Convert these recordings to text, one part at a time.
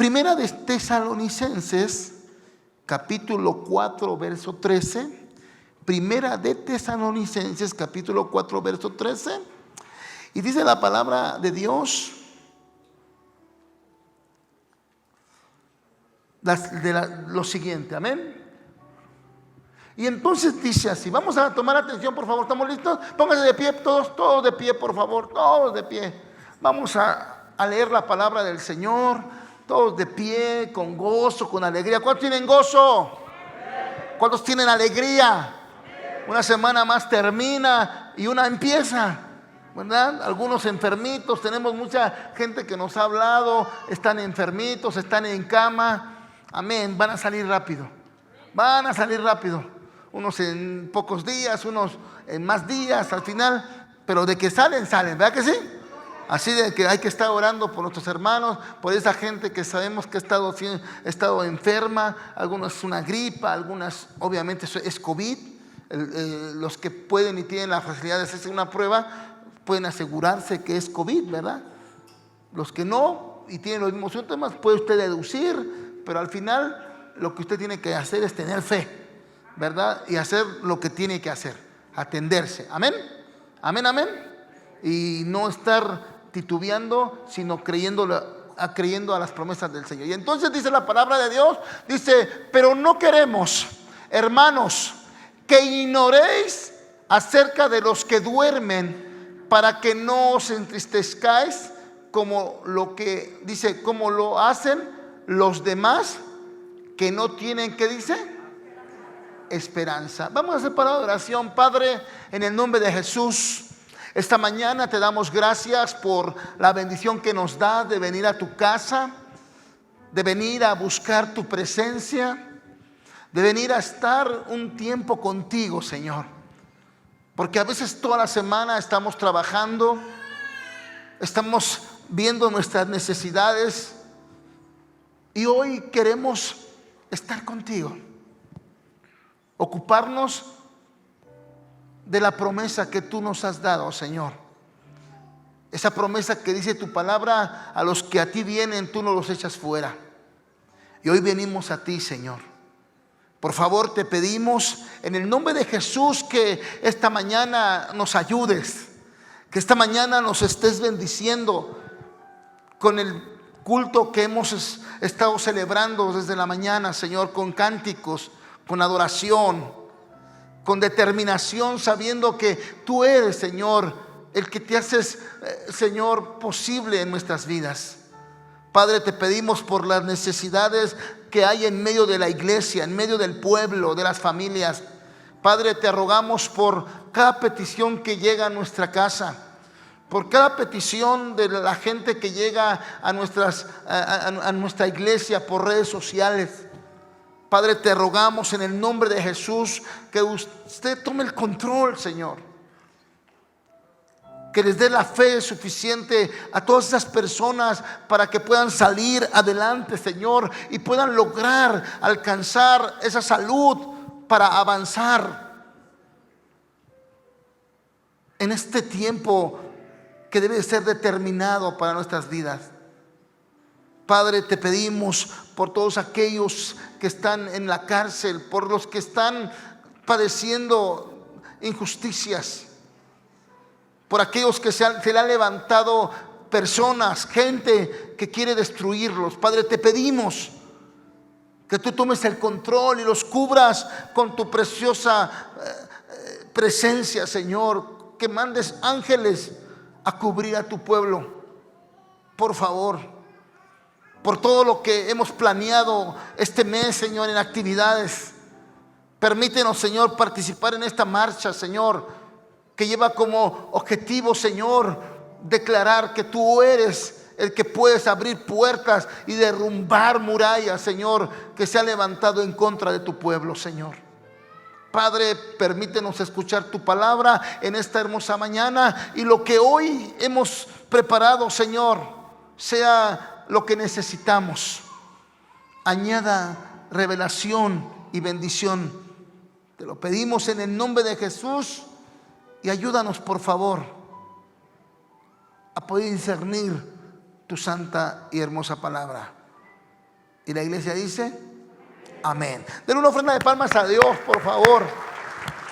Primera de Tesalonicenses, capítulo 4, verso 13. Primera de Tesalonicenses, capítulo 4, verso 13. Y dice la palabra de Dios lo siguiente, amén. Y entonces dice así, vamos a tomar atención, por favor, ¿estamos listos? Pónganse de pie, todos de pie, por favor, todos de pie. Vamos a leer la palabra del Señor, todos de pie, con gozo, con alegría. ¿Cuántos tienen gozo? ¿Cuántos tienen alegría? Una semana más termina y una empieza, ¿verdad? Algunos enfermitos, tenemos mucha gente que nos ha hablado, están enfermitos, están en cama. Amén, van a salir rápido, van a salir rápido. Unos en pocos días, unos en más días al final, pero de que salen, salen, ¿verdad que sí? Así de que hay que estar orando por nuestros hermanos, por esa gente que sabemos que ha estado enferma. Algunos es una gripa, algunas obviamente es COVID. Los que pueden y tienen la facilidad de hacerse una prueba pueden asegurarse que es COVID, ¿verdad? Los que no y tienen los mismos síntomas puede usted deducir, pero al final lo que usted tiene que hacer es tener fe, ¿verdad? Y hacer lo que tiene que hacer, atenderse. Amén, amén, amén. Y no estar titubeando, sino creyendo a las promesas del Señor. Y entonces dice la palabra de Dios, dice, pero no queremos, hermanos, que ignoréis acerca de los que duermen, para que no os entristezcáis como lo que dice, como lo hacen los demás que no tienen, ¿qué dice? Esperanza. Vamos a hacer palabra de oración. Padre, en el nombre de Jesús, esta mañana te damos gracias por la bendición que nos da de venir a tu casa, de venir a buscar tu presencia, de venir a estar un tiempo contigo, Señor. Porque a veces toda la semana estamos trabajando, estamos viendo nuestras necesidades y hoy queremos estar contigo, ocuparnos de la promesa que tú nos has dado, Señor. Esa promesa que dice tu palabra, a los que a ti vienen tú no los echas fuera. Y hoy venimos a ti, Señor. Por favor, te pedimos en el nombre de Jesús que esta mañana nos ayudes, que esta mañana nos estés bendiciendo con el culto que hemos estado celebrando desde la mañana, Señor, con cánticos, con adoración, con determinación, sabiendo que tú eres, Señor, el que te haces, Señor, posible en nuestras vidas. Padre, te pedimos por las necesidades que hay en medio de la iglesia, en medio del pueblo, de las familias. Padre, te rogamos por cada petición que llega a nuestra casa, por cada petición de la gente que llega a nuestra iglesia por redes sociales. Padre, te rogamos en el nombre de Jesús que usted tome el control, Señor. Que les dé la fe suficiente a todas esas personas para que puedan salir adelante, Señor, y puedan lograr alcanzar esa salud para avanzar en este tiempo que debe ser determinado para nuestras vidas. Padre, te pedimos por todos aquellos que están en la cárcel, por los que están padeciendo injusticias, por aquellos que se le han levantado personas, gente que quiere destruirlos. Padre, te pedimos que tú tomes el control y los cubras con tu preciosa presencia, Señor. Que mandes ángeles a cubrir a tu pueblo, por favor. Por todo lo que hemos planeado este mes, Señor, en actividades. Permítenos, Señor, participar en esta marcha, Señor, que lleva como objetivo, Señor, declarar que tú eres el que puedes abrir puertas y derrumbar murallas, Señor, que se ha levantado en contra de tu pueblo, Señor. Padre, permítenos escuchar tu palabra en esta hermosa mañana, y lo que hoy hemos preparado, Señor, sea lo que necesitamos. Añada revelación y bendición. Te lo pedimos en el nombre de Jesús. Y ayúdanos, por favor, a poder discernir tu santa y hermosa palabra. Y la iglesia dice, amén. Den una ofrenda de palmas a Dios, por favor.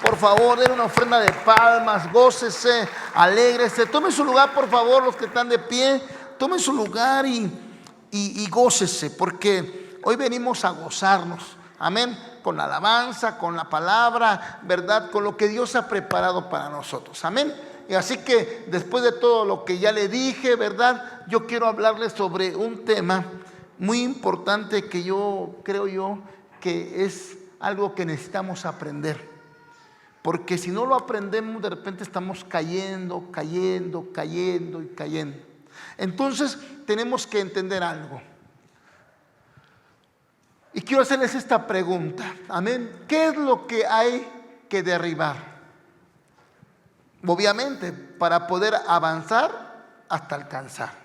Por favor, den una ofrenda de palmas, gócese, alégrese. Tomen su lugar, por favor, los que están de pie. Tomen su lugar y gócese, porque hoy venimos a gozarnos. Amén. Con la alabanza, con la palabra, ¿verdad? Con lo que Dios ha preparado para nosotros. Amén. Y así que después de todo lo que ya le dije, ¿verdad? Yo quiero hablarles sobre un tema muy importante que yo creo que es algo que necesitamos aprender. Porque si no lo aprendemos, de repente estamos cayendo. Entonces tenemos que entender algo. Y quiero hacerles esta pregunta. Amén. ¿Qué es lo que hay que derribar? Obviamente, para poder avanzar hasta alcanzar.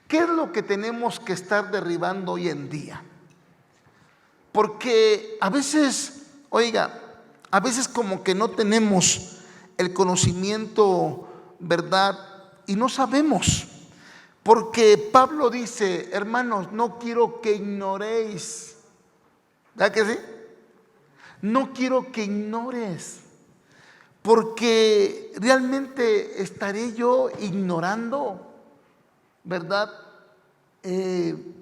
¿Qué es lo que tenemos que estar derribando hoy en día? Porque a veces, a veces como que no tenemos el conocimiento, ¿verdad? Y no sabemos. Porque Pablo dice, hermanos, no quiero que ignoréis. ¿Verdad que sí? No quiero que ignores. Porque realmente estaré yo ignorando, ¿verdad? El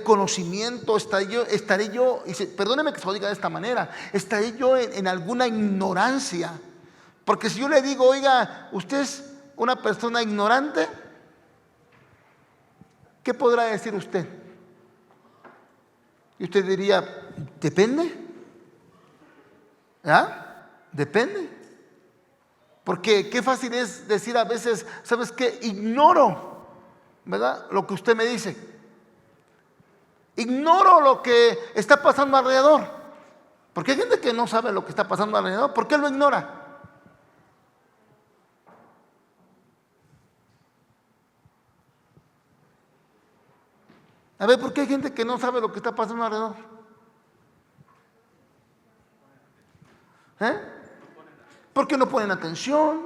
conocimiento, estaré yo, y perdóneme que se lo diga de esta manera, estaré yo en alguna ignorancia. Porque si yo le digo, oiga, usted es una persona ignorante, ¿qué podrá decir usted? Y usted diría, depende. ¿Ah? Depende. Porque qué fácil es decir a veces, ¿sabes qué? Ignoro, ¿verdad? Lo que usted me dice. Ignoro lo que está pasando alrededor. Porque hay gente que no sabe lo que está pasando alrededor. ¿Por qué lo ignora? A ver, ¿por qué hay gente que no sabe lo que está pasando alrededor? ¿Por qué no ponen atención?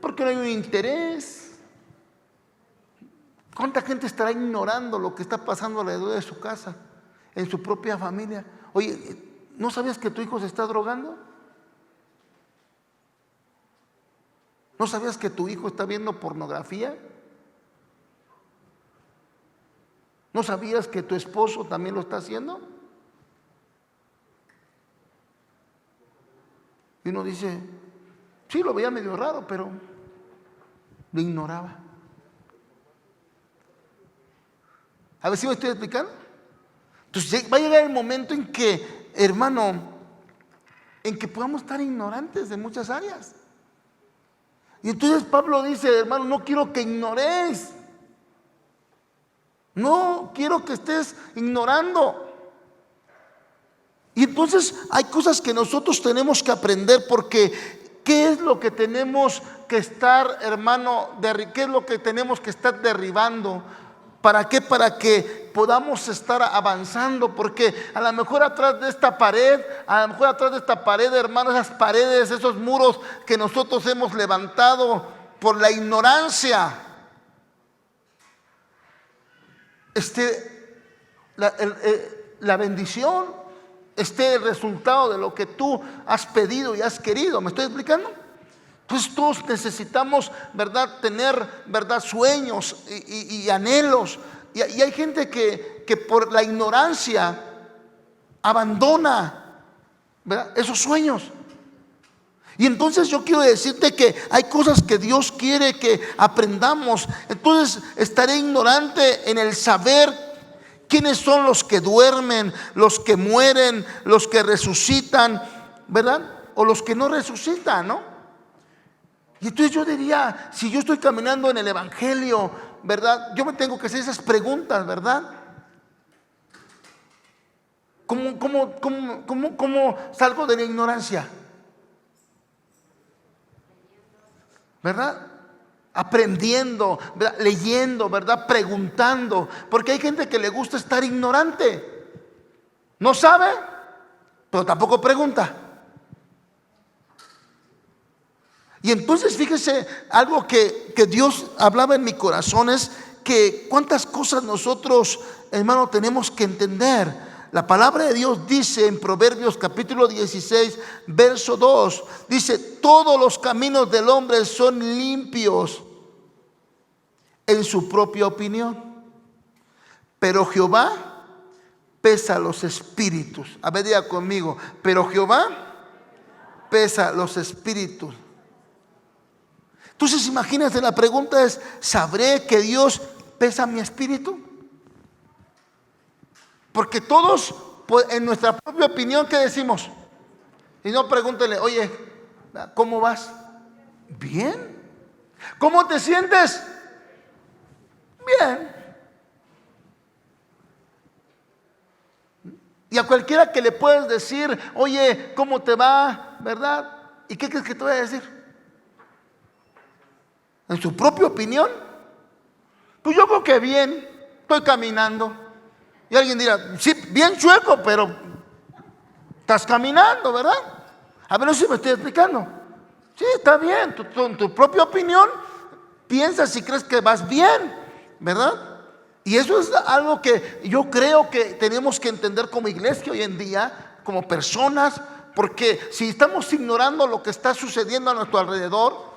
¿Por qué no hay un interés? ¿Cuánta gente estará ignorando lo que está pasando alrededor de su casa, en su propia familia? Oye, ¿no sabías que tu hijo se está drogando? ¿No sabías que tu hijo está viendo pornografía? ¿No sabías que tu esposo también lo está haciendo? Y uno dice, sí, lo veía medio raro, pero lo ignoraba. A ver si me estoy explicando. Entonces va a llegar el momento en que, hermano, en que podamos estar ignorantes de muchas áreas. Y entonces Pablo dice, hermano, no quiero que ignoréis. No quiero que estés ignorando. Y entonces hay cosas que nosotros tenemos que aprender, porque ¿qué es lo que tenemos que estar, hermano, qué es lo que tenemos que estar derribando? ¿Para qué? Para que podamos estar avanzando, porque a lo mejor atrás de esta pared, hermano, esas paredes, esos muros que nosotros hemos levantado por la ignorancia, la bendición, el resultado de lo que tú has pedido y has querido. ¿Me estoy explicando? Pues todos necesitamos, ¿verdad?, tener, ¿verdad?, sueños y anhelos. Y hay gente que por la ignorancia abandona, ¿verdad?, esos sueños. Y entonces yo quiero decirte que hay cosas que Dios quiere que aprendamos. Entonces estaré ignorante en el saber quiénes son los que duermen, los que mueren, los que resucitan, ¿verdad? O los que no resucitan, ¿no? Y entonces yo diría, si yo estoy caminando en el Evangelio, ¿verdad?, yo me tengo que hacer esas preguntas, ¿verdad? ¿Cómo salgo de la ignorancia? ¿Verdad? Aprendiendo, ¿verdad?, leyendo, ¿verdad?, preguntando. Porque hay gente que le gusta estar ignorante. No sabe, pero tampoco pregunta. Y entonces fíjese, algo que Dios hablaba en mi corazón es que cuántas cosas nosotros, hermano, tenemos que entender. La palabra de Dios dice en Proverbios capítulo 16, verso 2, dice: todos los caminos del hombre son limpios en su propia opinión, pero Jehová pesa los espíritus. A ver, diga conmigo: pero Jehová pesa los espíritus. Entonces imagínate, la pregunta es: ¿sabré que Dios pesa mi espíritu? Porque todos, pues, en nuestra propia opinión, ¿qué decimos? Y no, pregúntele: oye, ¿cómo vas? Bien. ¿Cómo te sientes? Bien. Y a cualquiera que le puedes decir: oye, ¿cómo te va? ¿Verdad? ¿Y qué crees que te voy a decir? En su propia opinión, pues yo creo que bien, estoy caminando. Y alguien dirá: sí, bien chueco, pero estás caminando, ¿verdad? A ver, no sé si me estoy explicando. Sí, está bien, en tu propia opinión piensas y crees que vas bien, ¿verdad? Y eso es algo que yo creo que tenemos que entender como iglesia hoy en día, como personas, porque si estamos ignorando lo que está sucediendo a nuestro alrededor,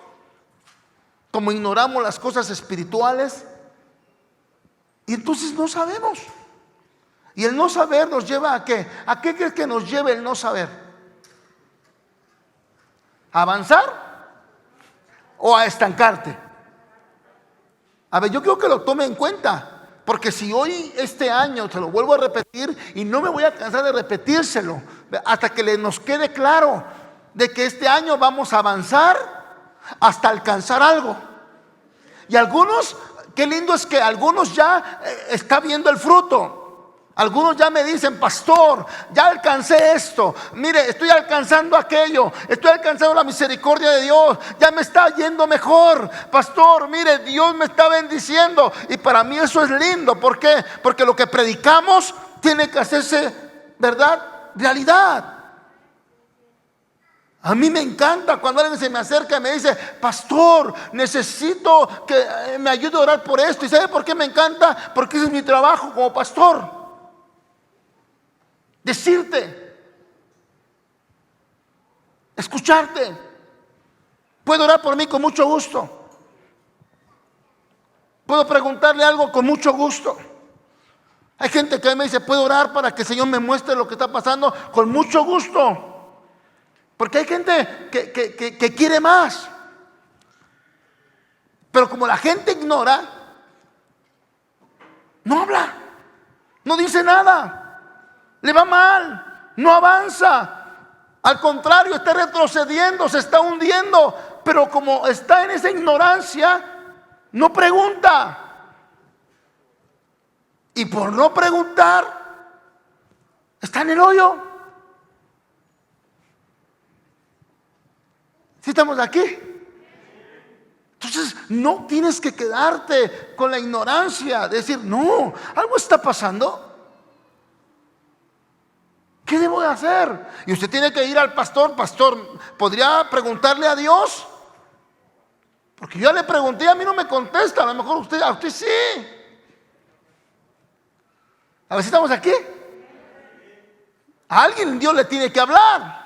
como ignoramos las cosas espirituales, y entonces no sabemos. Y el no saber nos lleva ¿a qué? ¿A qué crees que nos lleva el no saber? ¿A avanzar o a estancarte? A ver, yo creo que lo tome en cuenta, porque si hoy, este año, se lo vuelvo a repetir, y no me voy a cansar de repetírselo hasta que nos quede claro de que este año vamos a avanzar hasta alcanzar algo. Y algunos, qué lindo es que algunos ya está viendo el fruto. Algunos ya me dicen: pastor, ya alcancé esto, mire, estoy alcanzando aquello, estoy alcanzando la misericordia de Dios, ya me está yendo mejor, pastor, mire, Dios me está bendiciendo. Y para mí eso es lindo. ¿Por qué? Porque lo que predicamos tiene que hacerse, ¿verdad?, realidad. A mí me encanta cuando alguien se me acerca y me dice: pastor, necesito que me ayude a orar por esto. ¿Y sabe por qué me encanta? Porque ese es mi trabajo como pastor. Decirte, escucharte. Puedo orar por mí con mucho gusto. Puedo preguntarle algo con mucho gusto. Hay gente que me dice: puedo orar para que el Señor me muestre lo que está pasando. Con mucho gusto. Porque hay gente que quiere más. Pero como la gente ignora, no habla, no dice nada, le va mal, no avanza. Al contrario, está retrocediendo, se está hundiendo. Pero como está en esa ignorancia, no pregunta. Y por no preguntar, está en el hoyo. ¿Sí estamos aquí? Entonces no tienes que quedarte con la ignorancia, decir: no, algo está pasando. ¿Qué debo de hacer? Y usted tiene que ir al pastor: pastor, ¿podría preguntarle a Dios? Porque yo ya le pregunté, a mí no me contesta. A lo mejor a usted sí. A ver si estamos aquí. A alguien Dios le tiene que hablar.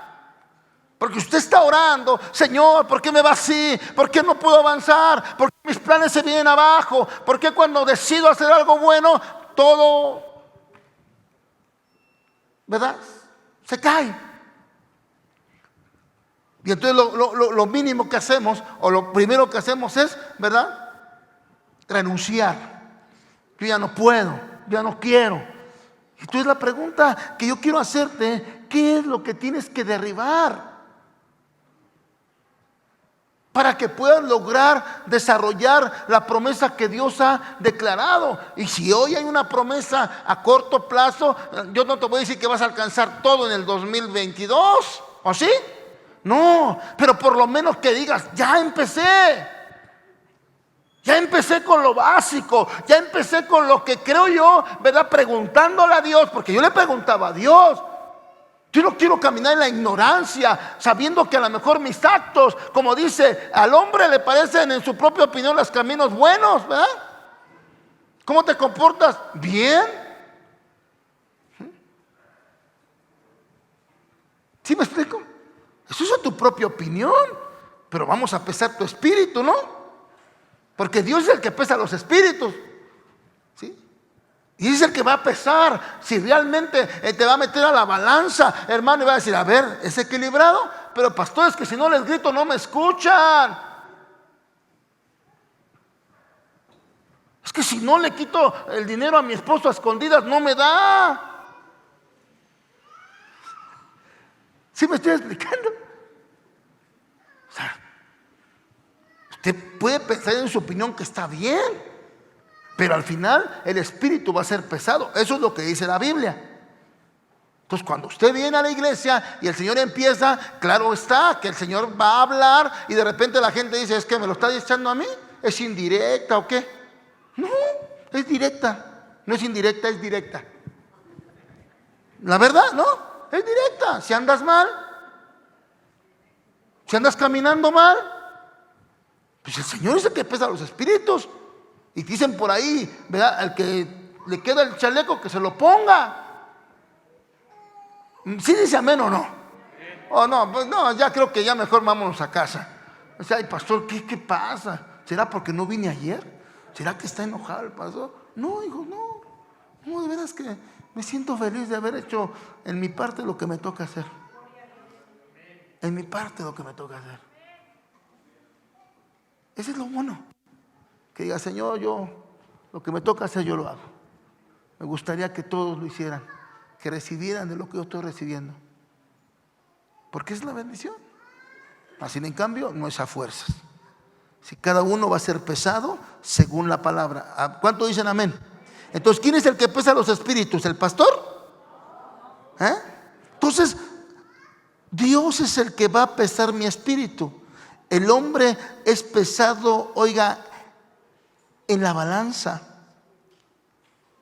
Porque usted está orando: Señor, ¿por qué me va así? ¿Por qué no puedo avanzar? ¿Por qué mis planes se vienen abajo? ¿Por qué cuando decido hacer algo bueno, todo, ¿verdad?, se cae? Y entonces lo mínimo que hacemos, o lo primero que hacemos es, ¿verdad?, renunciar. Yo ya no puedo, ya no quiero. Entonces la pregunta que yo quiero hacerte: ¿qué es lo que tienes que derribar para que puedas lograr desarrollar la promesa que Dios ha declarado? Y si hoy hay una promesa a corto plazo, yo no te voy a decir que vas a alcanzar todo en el 2022, ¿o sí? No, pero por lo menos que digas: ya empecé. Ya empecé con lo básico, ya empecé con lo que creo yo, ¿verdad?, preguntándole a Dios, porque yo le preguntaba a Dios. Yo no quiero caminar en la ignorancia, sabiendo que a lo mejor mis actos, como dice, al hombre le parecen en su propia opinión los caminos buenos, ¿verdad? ¿Cómo te comportas? Bien. ¿Sí me explico? Eso es tu propia opinión, pero vamos a pesar tu espíritu, ¿no? Porque Dios es el que pesa los espíritus, ¿sí? Y es el que va a pesar si realmente te va a meter a la balanza, hermano, y va a decir, a ver, ¿es equilibrado? Pero pastores, que si no les grito no me escuchan. Es que si no le quito el dinero a mi esposo a escondidas no me da. ¿Sí me estoy explicando? O sea, usted puede pensar en su opinión que está bien, pero al final el espíritu va a ser pesado. Eso es lo que dice la Biblia. Entonces cuando usted viene a la iglesia y el Señor empieza, claro está que el Señor va a hablar y de repente la gente dice, es que me lo está echando a mí, ¿es indirecta o qué? No, es directa. No es indirecta, es directa. La verdad, ¿no? Es directa. Si andas mal, si andas caminando mal, pues el Señor es el que pesa los espíritus. Y dicen por ahí, ¿verdad? Al que le queda el chaleco, que se lo ponga. ¿Sí dice amén o no? Oh, no, pues no, ya creo que ya mejor vámonos a casa. O sea, ay, pastor, ¿qué pasa? ¿Será porque no vine ayer? ¿Será que está enojado el pastor? No, hijo, no. No, de veras que me siento feliz de haber hecho en mi parte lo que me toca hacer. En mi parte lo que me toca hacer. Ese es lo bueno. Que diga, Señor, yo lo que me toca hacer yo lo hago. Me gustaría que todos lo hicieran, que recibieran de lo que yo estoy recibiendo. Porque es la bendición. Así en cambio no es a fuerzas. Si cada uno va a ser pesado según la palabra. ¿Cuánto dicen amén? Entonces, ¿quién es el que pesa los espíritus? ¿El pastor? Entonces, Dios es el que va a pesar mi espíritu. El hombre es pesado, oiga, en la balanza.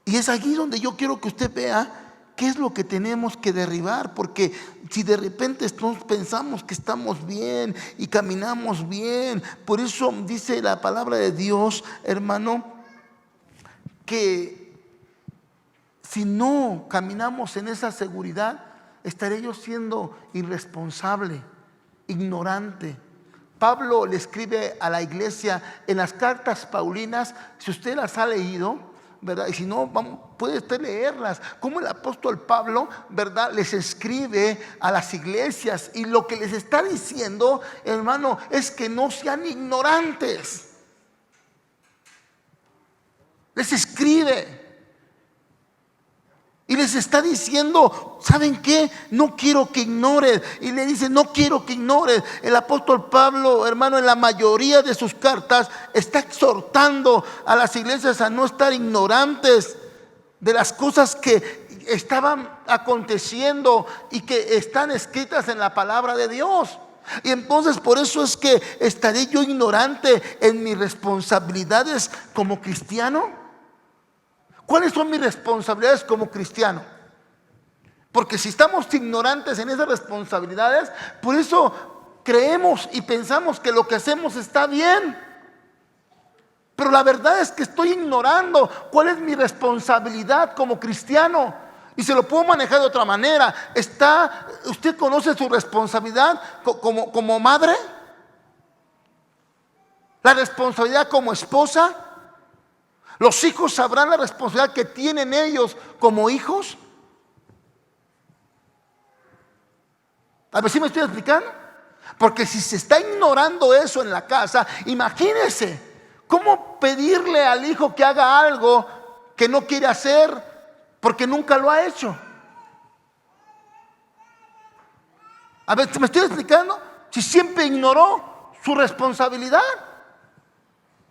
Y es allí donde yo quiero que usted vea qué es lo que tenemos que derribar. Porque si de repente pensamos que estamos bien y caminamos bien, por eso dice la palabra de Dios, hermano, que si no caminamos en esa seguridad, estaré yo siendo irresponsable, ignorante. Pablo le escribe a la iglesia en las cartas paulinas, si usted las ha leído, ¿verdad? Y si no, puede usted leerlas. Como el apóstol Pablo, ¿verdad?, les escribe a las iglesias y lo que les está diciendo, hermano, es que no sean ignorantes. Les escribe y les está diciendo, ¿saben qué? No quiero que ignoren. Y le dice, no quiero que ignoren. El apóstol Pablo, hermano, en la mayoría de sus cartas está exhortando a las iglesias a no estar ignorantes de las cosas que estaban aconteciendo y que están escritas en la palabra de Dios. Y entonces por eso es que estaré yo ignorante en mis responsabilidades como cristiano. ¿Cuáles son mis responsabilidades como cristiano? Porque si estamos ignorantes en esas responsabilidades, por eso creemos y pensamos que lo que hacemos está bien. Pero la verdad es que estoy ignorando cuál es mi responsabilidad como cristiano. Y se lo puedo manejar de otra manera. ¿Usted conoce su responsabilidad como madre? La responsabilidad como esposa. ¿Los hijos sabrán la responsabilidad que tienen ellos como hijos? A ver si me estoy explicando. Porque si se está ignorando eso en la casa, imagínese cómo pedirle al hijo que haga algo que no quiere hacer porque nunca lo ha hecho. A ver, ¿me estoy explicando? Si siempre ignoró su responsabilidad.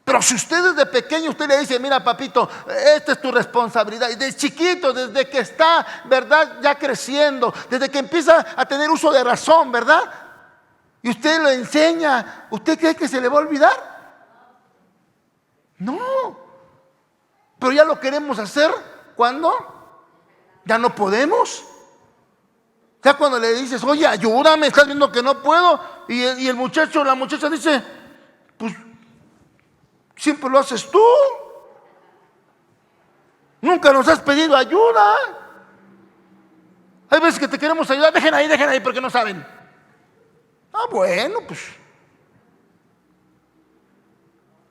Pero si usted desde pequeño usted le dice, mira papito, esta es tu responsabilidad. Y desde chiquito, desde que está, ¿verdad?, ya creciendo, desde que empieza a tener uso de razón, ¿verdad? Y usted lo enseña, ¿usted cree que se le va a olvidar? No. Pero ya lo queremos hacer, ¿cuándo? Ya no podemos. Ya cuando le dices, oye, ayúdame, estás viendo que no puedo. Y el muchacho, la muchacha dice, pues siempre lo haces tú. Nunca nos has pedido ayuda. Hay veces que te queremos ayudar, dejen ahí porque no saben. Ah, bueno, pues.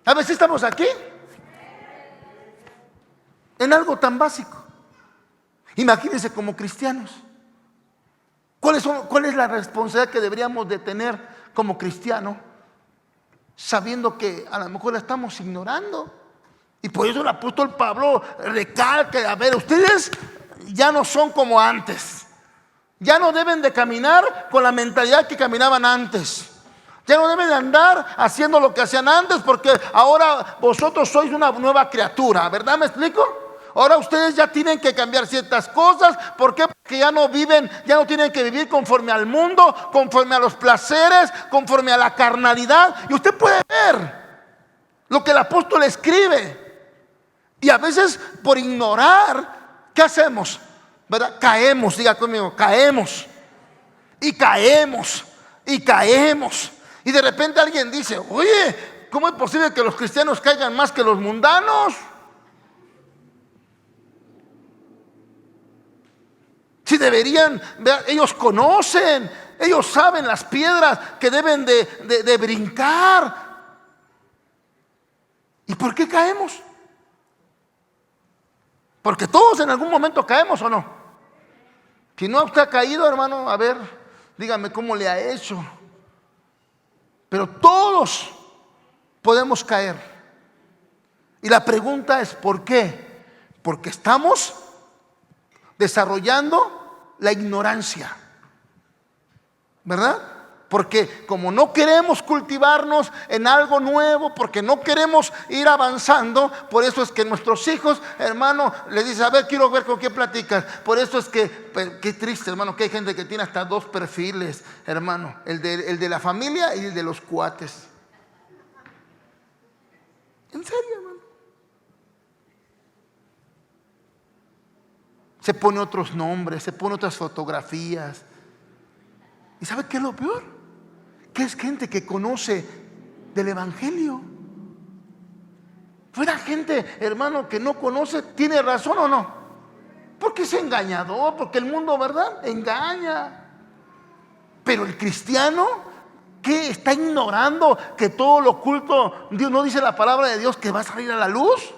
A veces estamos aquí en algo tan básico. Imagínense como cristianos. ¿Cuál es la responsabilidad que deberíamos de tener como cristianos? Sabiendo que a lo mejor la estamos ignorando. Y por eso el apóstol Pablo recalca, a ver, ustedes ya no son como antes. Ya no deben de caminar con la mentalidad que caminaban antes. Ya no deben de andar haciendo lo que hacían antes, porque ahora vosotros sois una nueva criatura, ¿verdad? ¿Me explico? Ahora ustedes ya tienen que cambiar ciertas cosas. ¿Por qué? Porque ya no tienen que vivir conforme al mundo, conforme a los placeres, conforme a la carnalidad. Y usted puede ver lo que el apóstol escribe. Y a veces por ignorar, ¿qué hacemos? ¿Verdad? Caemos, diga conmigo, caemos. Y caemos, y caemos. Y de repente alguien dice, oye, ¿cómo es posible que los cristianos caigan más que los mundanos? Si deberían, ellos conocen, ellos saben las piedras que deben de brincar. ¿Y por qué caemos? Porque todos en algún momento caemos, ¿o no? Si no usted ha caído, hermano, a ver, dígame cómo le ha hecho. Pero todos podemos caer. Y la pregunta es, ¿por qué? Porque estamos desarrollando la ignorancia, ¿verdad? Porque como no queremos cultivarnos en algo nuevo, porque no queremos ir avanzando, por eso es que nuestros hijos, hermano, les dicen, a ver, quiero ver con qué platicas. Por eso es que, qué triste, hermano, que hay gente que tiene hasta 2 perfiles, hermano, el de la familia y el de los cuates. ¿En serio, hermano? Se pone otros nombres, se pone otras fotografías. ¿Y sabe qué es lo peor? Que es gente que conoce del evangelio. Fuera gente, hermano, que no conoce, ¿tiene razón o no? Porque es engañador, porque el mundo, ¿verdad?, engaña. Pero el cristiano, ¿qué? Está ignorando que todo lo oculto, Dios no dice la palabra de Dios que va a salir a la luz.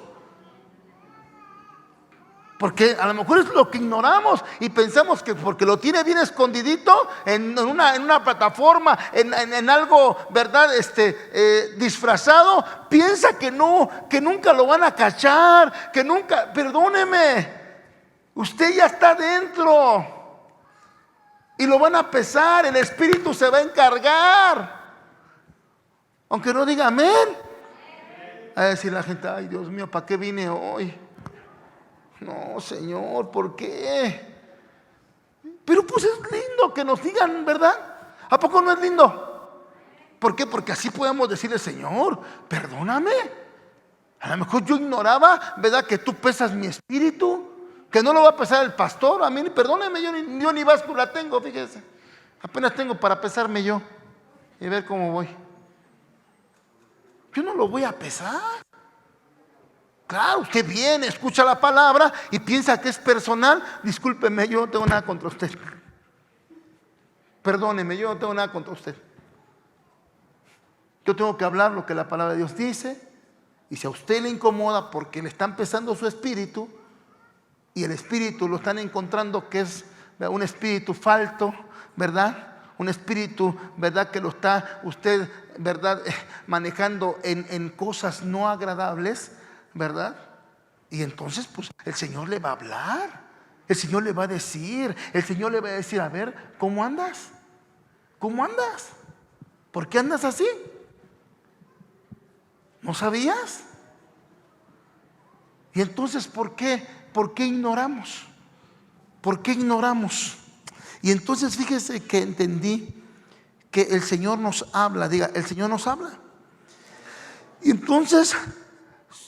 Porque a lo mejor es lo que ignoramos y pensamos que porque lo tiene bien escondidito en una plataforma, en algo, ¿verdad? Disfrazado, piensa que no, que nunca lo van a cachar, que nunca, perdóneme, usted ya está dentro y lo van a pesar, el Espíritu se va a encargar. Aunque no diga amén. A decir la gente, ay Dios mío, ¿para qué vine hoy? No, Señor, ¿por qué? Pero pues es lindo que nos digan, ¿verdad? ¿A poco no es lindo? ¿Por qué? Porque así podemos decirle, Señor, perdóname. A lo mejor yo ignoraba, ¿verdad?, que tú pesas mi espíritu, que no lo va a pesar el pastor. A mí, perdóneme, yo ni báscula tengo, fíjese. Apenas tengo para pesarme yo y ver cómo voy. Yo no lo voy a pesar. Claro, usted viene, escucha la palabra y piensa que es personal. Discúlpeme, yo no tengo nada contra usted. Perdóneme, yo no tengo nada contra usted. Yo tengo que hablar lo que la palabra de Dios dice. Y si a usted le incomoda porque le están pesando su espíritu y el espíritu lo están encontrando que es un espíritu falto, ¿verdad? Un espíritu, ¿verdad?, que lo está usted, ¿verdad?, manejando en cosas no agradables, ¿verdad? Y entonces pues el Señor le va a hablar, el Señor le va a decir, el Señor le va a decir, a ver, ¿cómo andas? ¿Cómo andas? ¿Por qué andas así? ¿No sabías? Y entonces, ¿por qué? ¿Por qué ignoramos? ¿Por qué ignoramos? Y entonces fíjese que entendí que el Señor nos habla, diga, el Señor nos habla. Y entonces,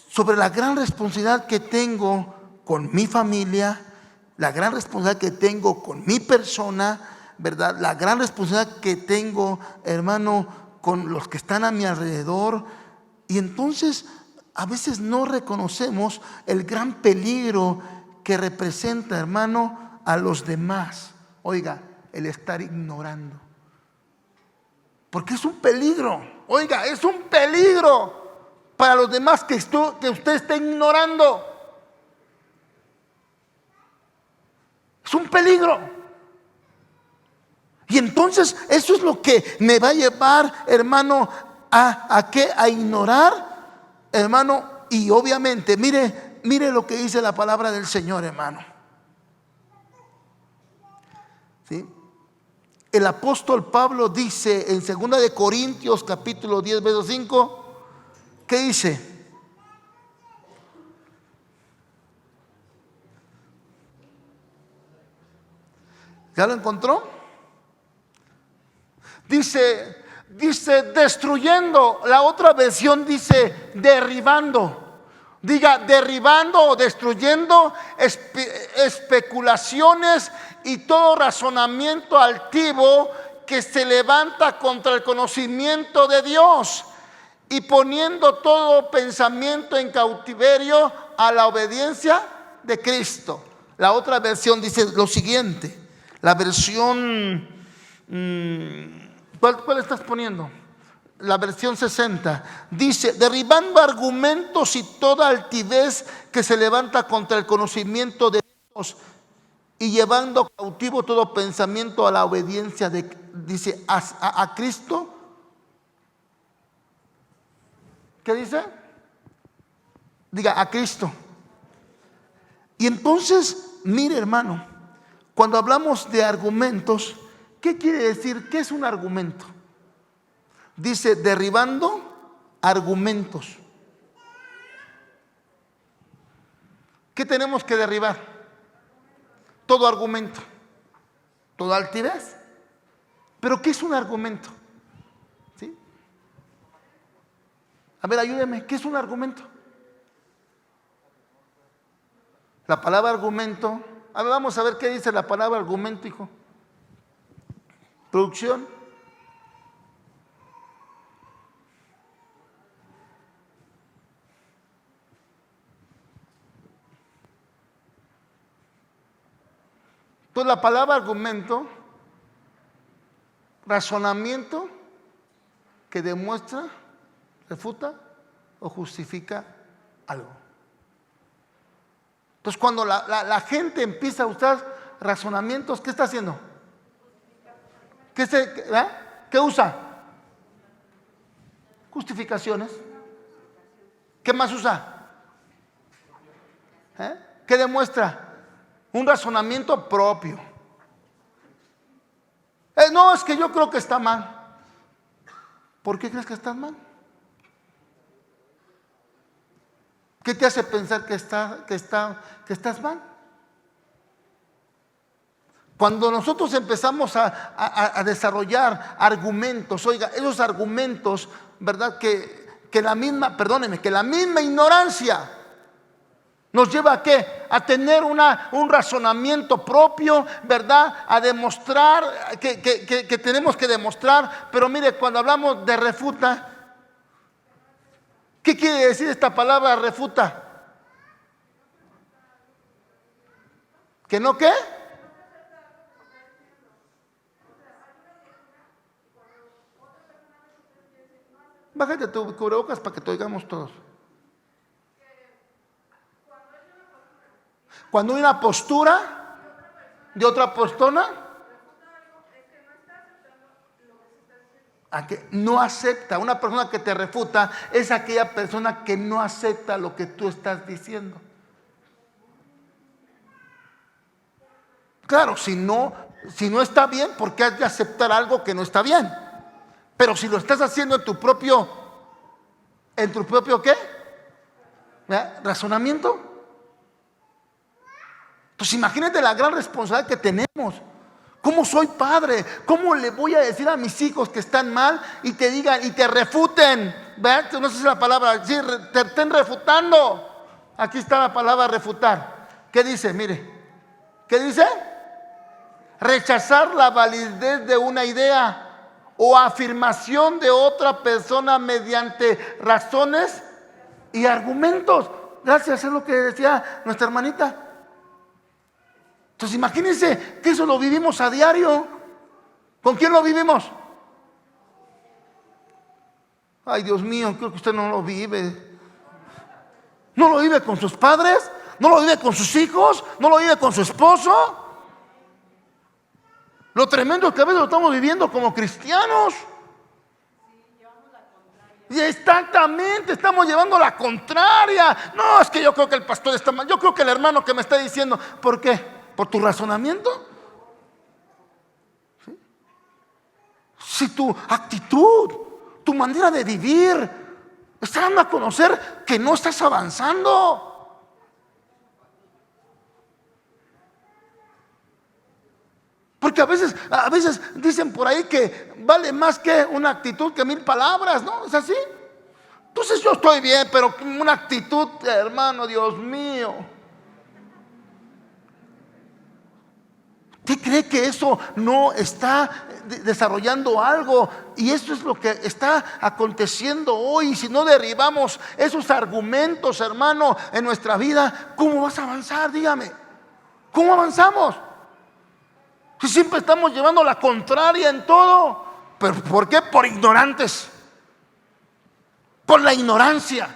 sobre la gran responsabilidad que tengo con mi familia, la gran responsabilidad que tengo con mi persona, ¿verdad? La gran responsabilidad que tengo, hermano, con los que están a mi alrededor. Y entonces a veces no reconocemos el gran peligro que representa, hermano, a los demás. Oiga, el estar ignorando. Porque es un peligro. Oiga, es un peligro para los demás que usted esté ignorando. Es un peligro. Y entonces eso es lo que me va a llevar, hermano, ¿a qué? A ignorar, hermano. Y obviamente, mire lo que dice la palabra del Señor, hermano. ¿Sí? El apóstol Pablo dice en 2 de Corintios capítulo 10 verso 5, ¿qué dice? ¿Ya lo encontró? Dice destruyendo. La otra versión dice derribando. Diga derribando o destruyendo especulaciones y todo razonamiento altivo que se levanta contra el conocimiento de Dios, y poniendo todo pensamiento en cautiverio a la obediencia de Cristo. La otra versión dice lo siguiente. La versión ¿cuál estás poniendo? La versión 60 dice derribando argumentos y toda altivez que se levanta contra el conocimiento de Dios, y llevando cautivo todo pensamiento a la obediencia de, dice, a Cristo. ¿Qué dice? Diga, a Cristo. Y entonces, mire, hermano, cuando hablamos de argumentos, ¿qué quiere decir? ¿Qué es un argumento? Dice derribando argumentos. ¿Qué tenemos que derribar? Todo argumento, toda altivez. ¿Pero qué es un argumento? ¿Sí? A ver, ayúdeme, ¿qué es un argumento? La palabra argumento, a ver, vamos a ver qué dice la palabra argumento, hijo. Producción. Entonces la palabra argumento, razonamiento que demuestra, refuta o justifica algo. Entonces cuando la gente empieza a usar razonamientos, ¿qué está haciendo? ¿Qué usa? Justificaciones. ¿Qué más usa? ¿Qué demuestra? Un razonamiento propio. No, es que yo creo que está mal. ¿Por qué crees que estás mal? ¿Qué te hace pensar que estás mal? Cuando nosotros empezamos a desarrollar argumentos, oiga, esos argumentos, ¿verdad? Que la misma, perdóneme, que la misma ignorancia nos lleva a ¿qué? A tener un razonamiento propio, ¿verdad? A demostrar que tenemos que demostrar. Pero mire, cuando hablamos de refuta, ¿qué quiere decir esta palabra refuta? ¿Que no qué? Bájate tu cubrebocas para que te oigamos todos. Cuando hay una postura de otra persona a que no acepta, una persona que te refuta es aquella persona que no acepta lo que tú estás diciendo. Claro, si no está bien, ¿por qué has de aceptar algo que no está bien? Pero si lo estás haciendo en tu propio ¿qué? ¿Verdad? Razonamiento. Entonces imagínate la gran responsabilidad que tenemos. ¿Cómo soy padre? ¿Cómo le voy a decir a mis hijos que están mal y te digan y te refuten? ¿Verdad? No sé si la palabra, sí, te estén refutando. Aquí está la palabra refutar. ¿Qué dice? Mire, ¿qué dice? Rechazar la validez de una idea o afirmación de otra persona mediante razones y argumentos. Gracias, es lo que decía nuestra hermanita. Entonces imagínense que eso lo vivimos a diario. ¿Con quién lo vivimos? Ay, Dios mío, creo que usted no lo vive. ¿No lo vive con sus padres? ¿No lo vive con sus hijos? ¿No lo vive con su esposo? Lo tremendo es que a veces lo estamos viviendo como cristianos. Y exactamente, estamos llevando la contraria. No, es que yo creo que el pastor está mal. Yo creo que el hermano que me está diciendo. ¿Por qué? ¿Por tu razonamiento? ¿Sí? Si tu actitud, tu manera de vivir está dando a conocer que no estás avanzando. Porque a veces dicen por ahí que vale más que una actitud que 1000 palabras, ¿no? ¿Es así? Entonces yo estoy bien, pero una actitud, hermano, Dios mío. ¿Usted cree que eso no está desarrollando algo? Y eso es lo que está aconteciendo hoy. Si no derribamos esos argumentos, hermano, en nuestra vida, ¿cómo vas a avanzar? Dígame, ¿cómo avanzamos? Si siempre estamos llevando la contraria en todo. ¿Pero por qué? Por ignorantes. Por la ignorancia.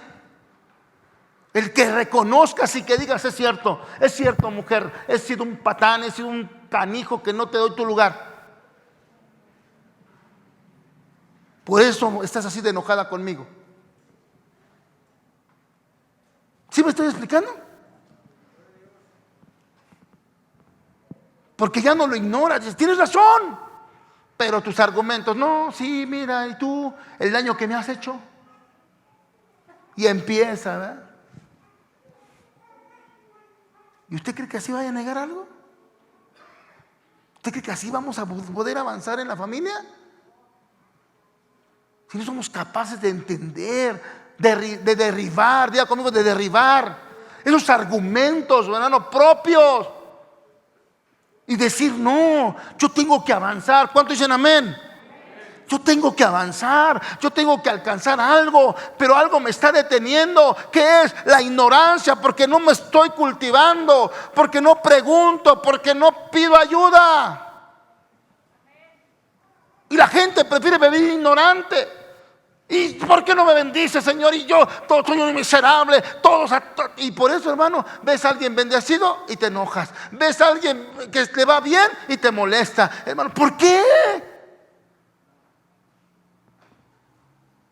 El que reconozcas y que digas: es cierto, mujer, he sido un patán, he sido un canijo que no te doy tu lugar. Por eso estás así de enojada conmigo. ¿Sí me estoy explicando? Porque ya no lo ignoras, dices: tienes razón. Pero tus argumentos: no, sí, mira, y tú, el daño que me has hecho. Y empieza, ¿verdad? ¿Y usted cree que así vaya a negar algo? ¿Usted cree que así vamos a poder avanzar en la familia? Si no somos capaces de entender, de derribar, diga conmigo, de derribar esos argumentos, hermano, propios. Y decir: no, yo tengo que avanzar. ¿Cuántos dicen amén? Yo tengo que avanzar, yo tengo que alcanzar algo, pero algo me está deteniendo. ¿Qué es? La ignorancia, porque no me estoy cultivando, porque no pregunto, porque no pido ayuda. Y la gente prefiere vivir ignorante. ¿Y por qué no me bendice, Señor? Y yo todo soy un miserable. Y por eso, hermano, ves a alguien bendecido y te enojas. Ves a alguien que le va bien y te molesta. Hermano, ¿por qué?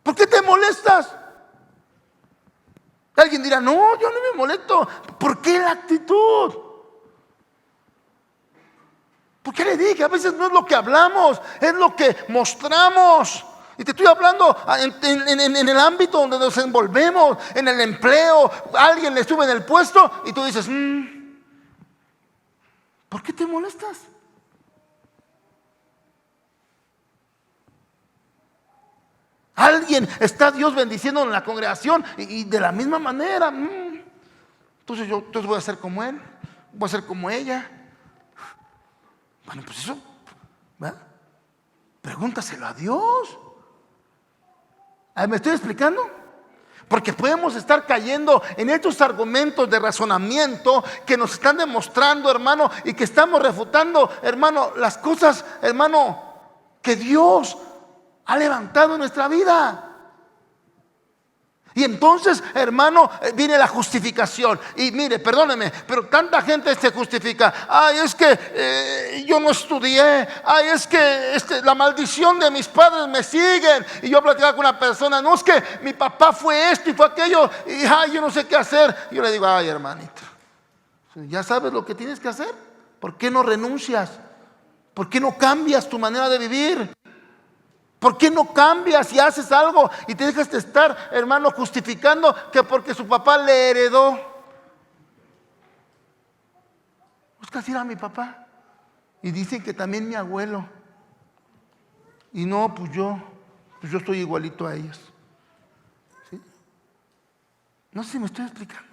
¿Por qué te molestas? Alguien dirá: no, yo no me molesto. ¿Por qué la actitud? ¿Por qué le dije? A veces no es lo que hablamos, es lo que mostramos. Y te estoy hablando en el ámbito donde nos envolvemos, en el empleo. Alguien le sube en el puesto y tú dices: ¿por qué te molestas? Alguien está Dios bendiciendo en la congregación y de la misma manera. Entonces voy a ser como él, voy a ser como ella. Bueno, pues eso, ¿verdad? Pregúntaselo a Dios. ¿Me estoy explicando? Porque podemos estar cayendo en estos argumentos de razonamiento que nos están demostrando, hermano, y que estamos refutando, hermano, las cosas, hermano, que Dios ha levantado en nuestra vida. Y entonces, hermano, viene la justificación. Y mire, perdóneme, pero tanta gente se justifica: ay, es que yo no estudié. Ay, es que la maldición de mis padres me siguen. Y yo platicaba con una persona: no, es que mi papá fue esto y fue aquello, y ay, yo no sé qué hacer. Y yo le digo: ay, hermanito, ¿ya sabes lo que tienes que hacer? ¿Por qué no renuncias? ¿Por qué no cambias tu manera de vivir? ¿Por qué no cambias y haces algo y te dejas de estar, hermano, justificando que porque su papá le heredó? Busca decir: a mi papá. Y dicen que también mi abuelo. Y no, pues yo estoy igualito a ellos. ¿Sí? No sé si me estoy explicando.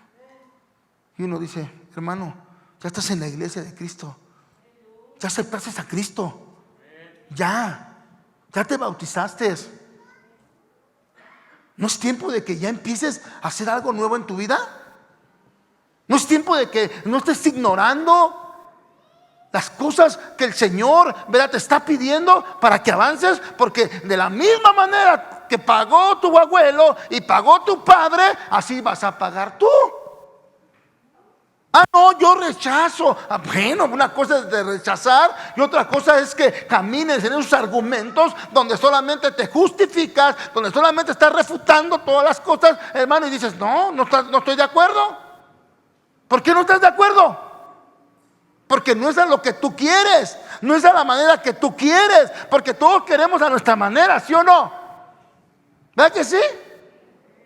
Y uno dice: hermano, ya estás en la iglesia de Cristo. Ya aceptaste a Cristo. Ya te bautizaste. ¿No es tiempo de que ya empieces a hacer algo nuevo en tu vida? ¿No es tiempo de que no estés ignorando las cosas que el Señor, ¿verdad?, te está pidiendo para que avances? Porque de la misma manera que pagó tu abuelo y pagó tu padre, así vas a pagar tú. Ah, no, yo rechazo. Ah, bueno, una cosa es de rechazar y otra cosa es que camines en esos argumentos donde solamente te justificas, donde solamente estás refutando todas las cosas, hermano, y dices, no estoy de acuerdo. ¿Por qué no estás de acuerdo? Porque no es a lo que tú quieres, no es a la manera que tú quieres, porque todos queremos a nuestra manera, ¿sí o no? ¿Verdad que sí?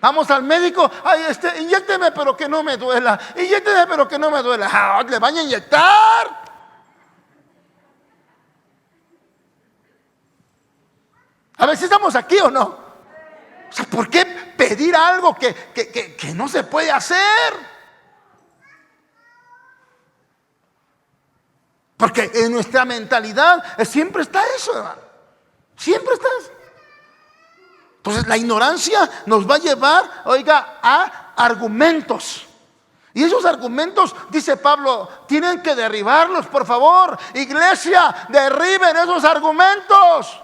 Vamos al médico, ay, inyécteme pero que no me duela, inyécteme pero que no me duela. Ah, le van a inyectar. A ver si estamos aquí o no. O sea, ¿por qué pedir algo que no se puede hacer? Porque en nuestra mentalidad siempre está eso, hermano. Siempre está eso. Entonces la ignorancia nos va a llevar, oiga, a argumentos. Y esos argumentos, dice Pablo, tienen que derribarlos, por favor. Iglesia, derriben esos argumentos.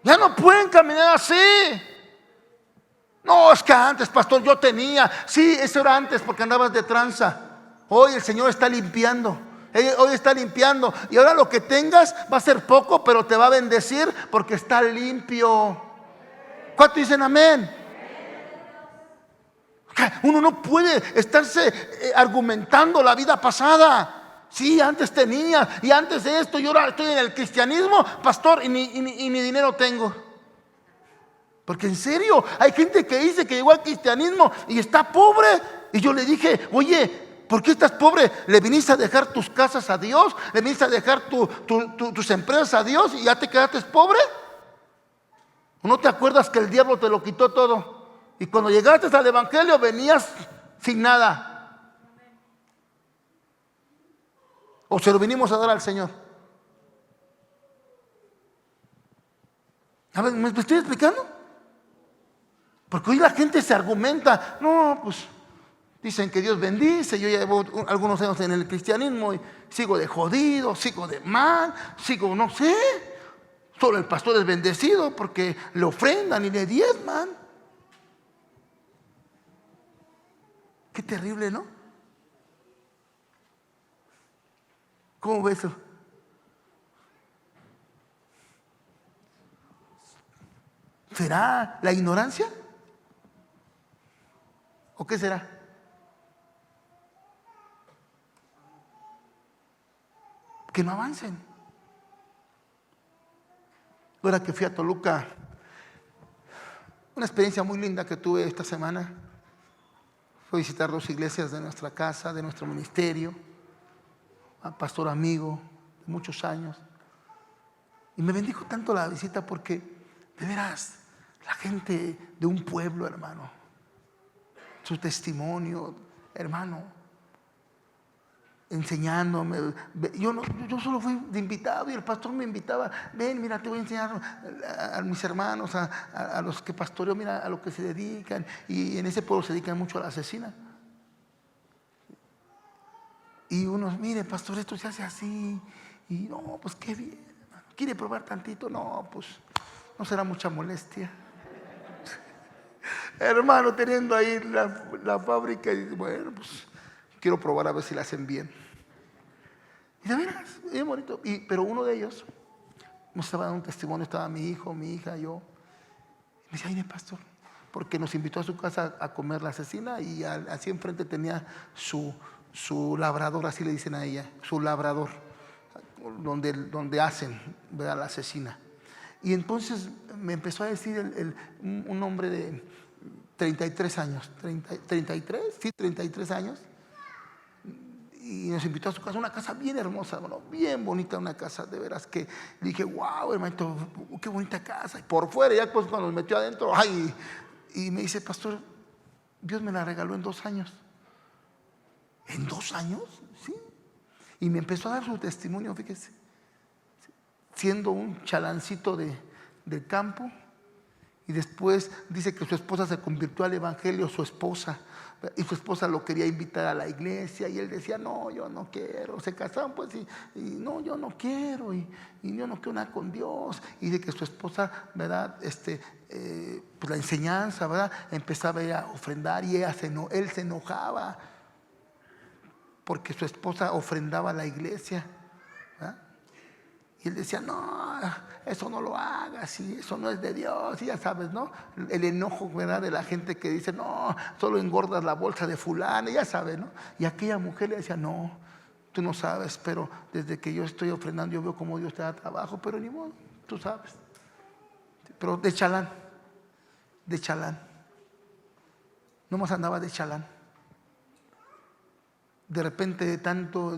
Ya no pueden caminar así. No, es que antes, pastor, yo tenía. Sí, eso era antes porque andabas de tranza. Hoy el Señor está limpiando. Hoy está limpiando. Y ahora lo que tengas va a ser poco, pero te va a bendecir porque está limpio. ¿Cuántos dicen amén? Uno no puede estarse argumentando la vida pasada. Sí, antes tenía y antes de esto, y ahora estoy en el cristianismo, pastor, y ni dinero tengo. Porque en serio, hay gente que dice que llegó al cristianismo y está pobre. Y yo le dije, oye, ¿por qué estás pobre? ¿Le viniste a dejar tus casas a Dios? ¿Le viniste a dejar tus empresas a Dios y ya te quedaste pobre? ¿O no te acuerdas que el diablo te lo quitó todo? Y cuando llegaste al evangelio venías sin nada. ¿O se lo vinimos a dar al Señor? A ver, ¿me estoy explicando? Porque hoy la gente se argumenta, no, pues dicen que Dios bendice, yo ya llevo algunos años en el cristianismo y sigo de jodido, sigo de mal, sigo no sé. Solo el pastor es bendecido porque le ofrendan y le diezman. Qué terrible, ¿no? ¿Cómo ves eso? ¿Será la ignorancia? ¿O qué será? Que no avancen. Ahora que fui a Toluca, una experiencia muy linda que tuve esta semana. Fui a visitar 2 iglesias de nuestra casa, de nuestro ministerio, a pastor amigo de muchos años. Y me bendijo tanto la visita porque, de veras, la gente de un pueblo, hermano, su testimonio, hermano, enseñándome. Yo solo fui de invitado y el pastor me invitaba. Ven, mira, te voy a enseñar a mis hermanos, a los que pastoreo, mira, a lo que se dedican. Y en ese pueblo se dedican mucho a la asesina. Y unos, mire, pastor, esto se hace así. Y no, pues qué bien. ¿Quiere probar tantito? No, pues no será mucha molestia. Hermano, teniendo ahí la fábrica, y bueno, pues quiero probar a ver si la hacen bien. Y de veras, bien bonito. Pero uno de ellos me estaba dando un testimonio, estaba mi hijo, mi hija, yo. Y me decía, ay, pastor, porque nos invitó a su casa a comer la asesina y así enfrente tenía su labrador, así le dicen a ella, su labrador, donde hacen, ¿verdad?, la asesina. Y entonces me empezó a decir un hombre de 33 años, 33, sí, 33 años, y nos invitó a su casa, una casa bien hermosa, bueno, bien bonita, una casa de veras que dije, wow, hermanito, qué bonita casa. Y por fuera, ya pues cuando nos metió adentro, ay, y me dice, pastor, Dios me la regaló en 2 años. ¿En 2 años? Sí. Y me empezó a dar su testimonio, fíjese, siendo un chalancito del campo. Y después dice que su esposa se convirtió al evangelio, su esposa. Y su esposa lo quería invitar a la iglesia y él decía, no, yo no quiero. Se casaron pues y no, yo no quiero y yo no quiero nada con Dios. Y de que su esposa, ¿verdad? Pues la enseñanza, ¿verdad? Empezaba ella a ofrendar y él se enojaba porque su esposa ofrendaba a la iglesia, ¿verdad? Y él decía, no, eso no lo hagas, y eso no es de Dios, y ya sabes, ¿no? El enojo, ¿verdad? De la gente que dice, no, solo engordas la bolsa de fulano, ya sabes, ¿no? Y aquella mujer le decía, no, tú no sabes, pero desde que yo estoy ofrendando, yo veo cómo Dios te da trabajo, pero ni modo, tú sabes. Pero de chalán, nomás andaba de chalán. De repente de tanto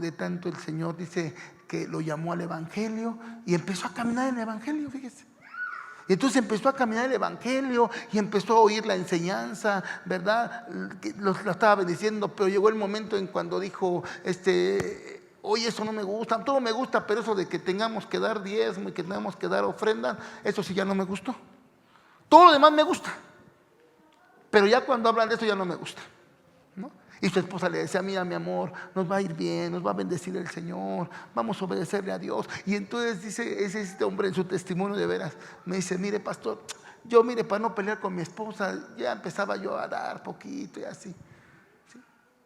el Señor dice que lo llamó al evangelio y empezó a caminar en el evangelio, fíjese. Y entonces empezó a caminar el evangelio y empezó a oír la enseñanza, ¿verdad? Lo estaba bendiciendo, pero llegó el momento en cuando dijo, oye, eso no me gusta, todo me gusta, pero eso de que tengamos que dar diezmo y que tengamos que dar ofrenda, eso sí ya no me gustó. Todo lo demás me gusta, pero ya cuando hablan de eso ya no me gusta, ¿no? Y su esposa le decía, mira mi amor, nos va a ir bien, nos va a bendecir el Señor, vamos a obedecerle a Dios. Y entonces dice este hombre en su testimonio de veras, me dice, mire pastor, yo para no pelear con mi esposa, ya empezaba yo a dar poquito y así, ¿sí?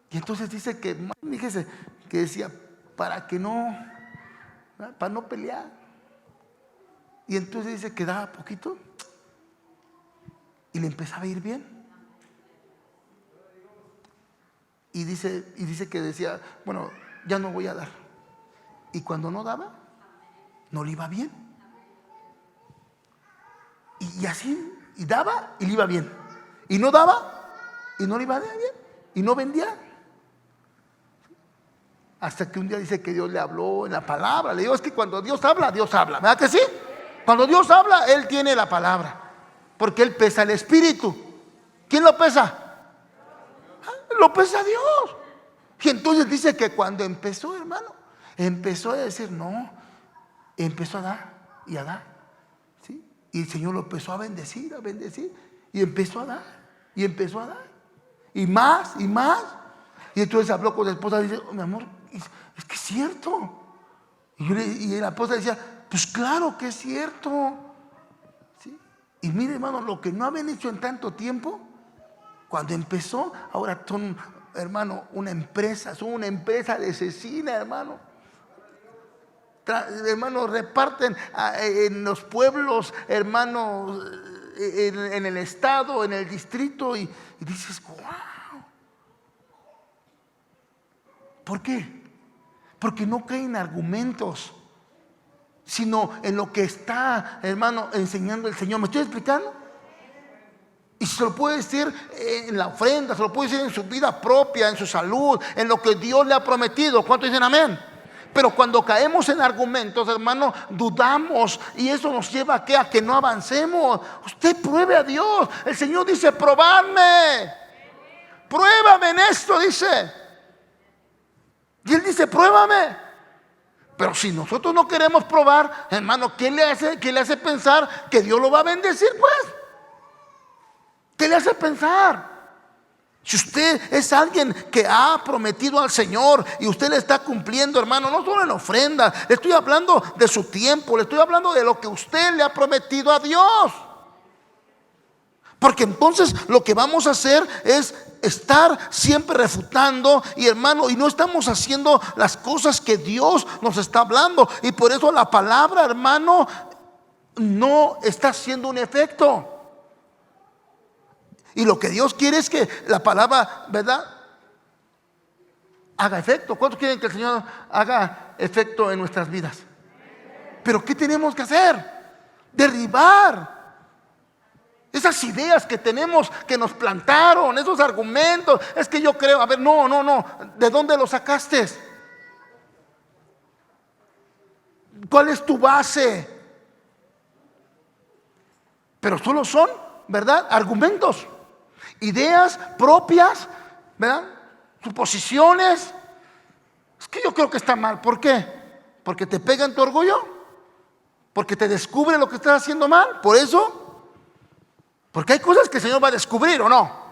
Y entonces dice que, fíjese, que decía, para no pelear. Y entonces dice que daba poquito y le empezaba a ir bien. Y dice que decía, bueno, ya no voy a dar. Y cuando no daba, no le iba bien. Y así, y daba y le iba bien. Y no daba y no le iba bien. Y no vendía. Hasta que un día dice que Dios le habló en la palabra. Le digo, es que cuando Dios habla, ¿verdad que sí? Cuando Dios habla, Él tiene la palabra. Porque Él pesa el espíritu. ¿Quién lo pesa? Lo pesa Dios. Y entonces dice que cuando empezó, hermano, empezó a decir no, empezó a dar y a dar, ¿sí? Y el Señor lo empezó a bendecir, y empezó a dar, y más, y entonces habló con la esposa y dice, oh, mi amor, es que es cierto. Y la esposa decía, pues claro que es cierto, ¿sí? Y mire, hermano, lo que no habían hecho en tanto tiempo, cuando empezó, ahora son, hermano, una empresa de cecina, hermano. Hermano, reparten en los pueblos, hermano, en el estado, en el distrito, y dices, wow. ¿Por qué? Porque no creen en argumentos, sino en lo que está, hermano, enseñando el Señor. ¿Me estoy explicando? Y se lo puede decir en la ofrenda, se lo puede decir en su vida propia, en su salud, en lo que Dios le ha prometido. ¿Cuántos dicen amén? Pero cuando caemos en argumentos, hermano, dudamos y eso nos lleva a que no avancemos. Usted pruebe a Dios. El Señor dice, pruébame en esto, dice. Y Él dice, pruébame. Pero si nosotros no queremos probar, hermano, ¿qué le hace pensar que Dios lo va a bendecir, pues? ¿Qué le hace pensar? Si usted es alguien que ha prometido al Señor y usted le está cumpliendo, hermano, no solo en ofrenda, le estoy hablando de su tiempo, le estoy hablando de lo que usted le ha prometido a Dios. Porque entonces lo que vamos a hacer es estar siempre refutando, y hermano, y no estamos haciendo las cosas que Dios nos está hablando, y por eso la palabra, hermano, no está haciendo un efecto. Y lo que Dios quiere es que la palabra, ¿verdad?, haga efecto. ¿Cuántos quieren que el Señor haga efecto en nuestras vidas? Pero ¿qué tenemos que hacer? Derribar esas ideas que tenemos, que nos plantaron, esos argumentos. Es que yo creo, a ver, no, ¿de dónde lo sacaste? ¿Cuál es tu base? Pero solo son, ¿verdad?, argumentos, ideas propias, ¿verdad?, suposiciones. Es que yo creo que está mal. ¿Por qué? Porque te pega en tu orgullo, porque te descubre lo que estás haciendo mal. Por eso, Porque hay cosas que el Señor va a descubrir, ¿o no?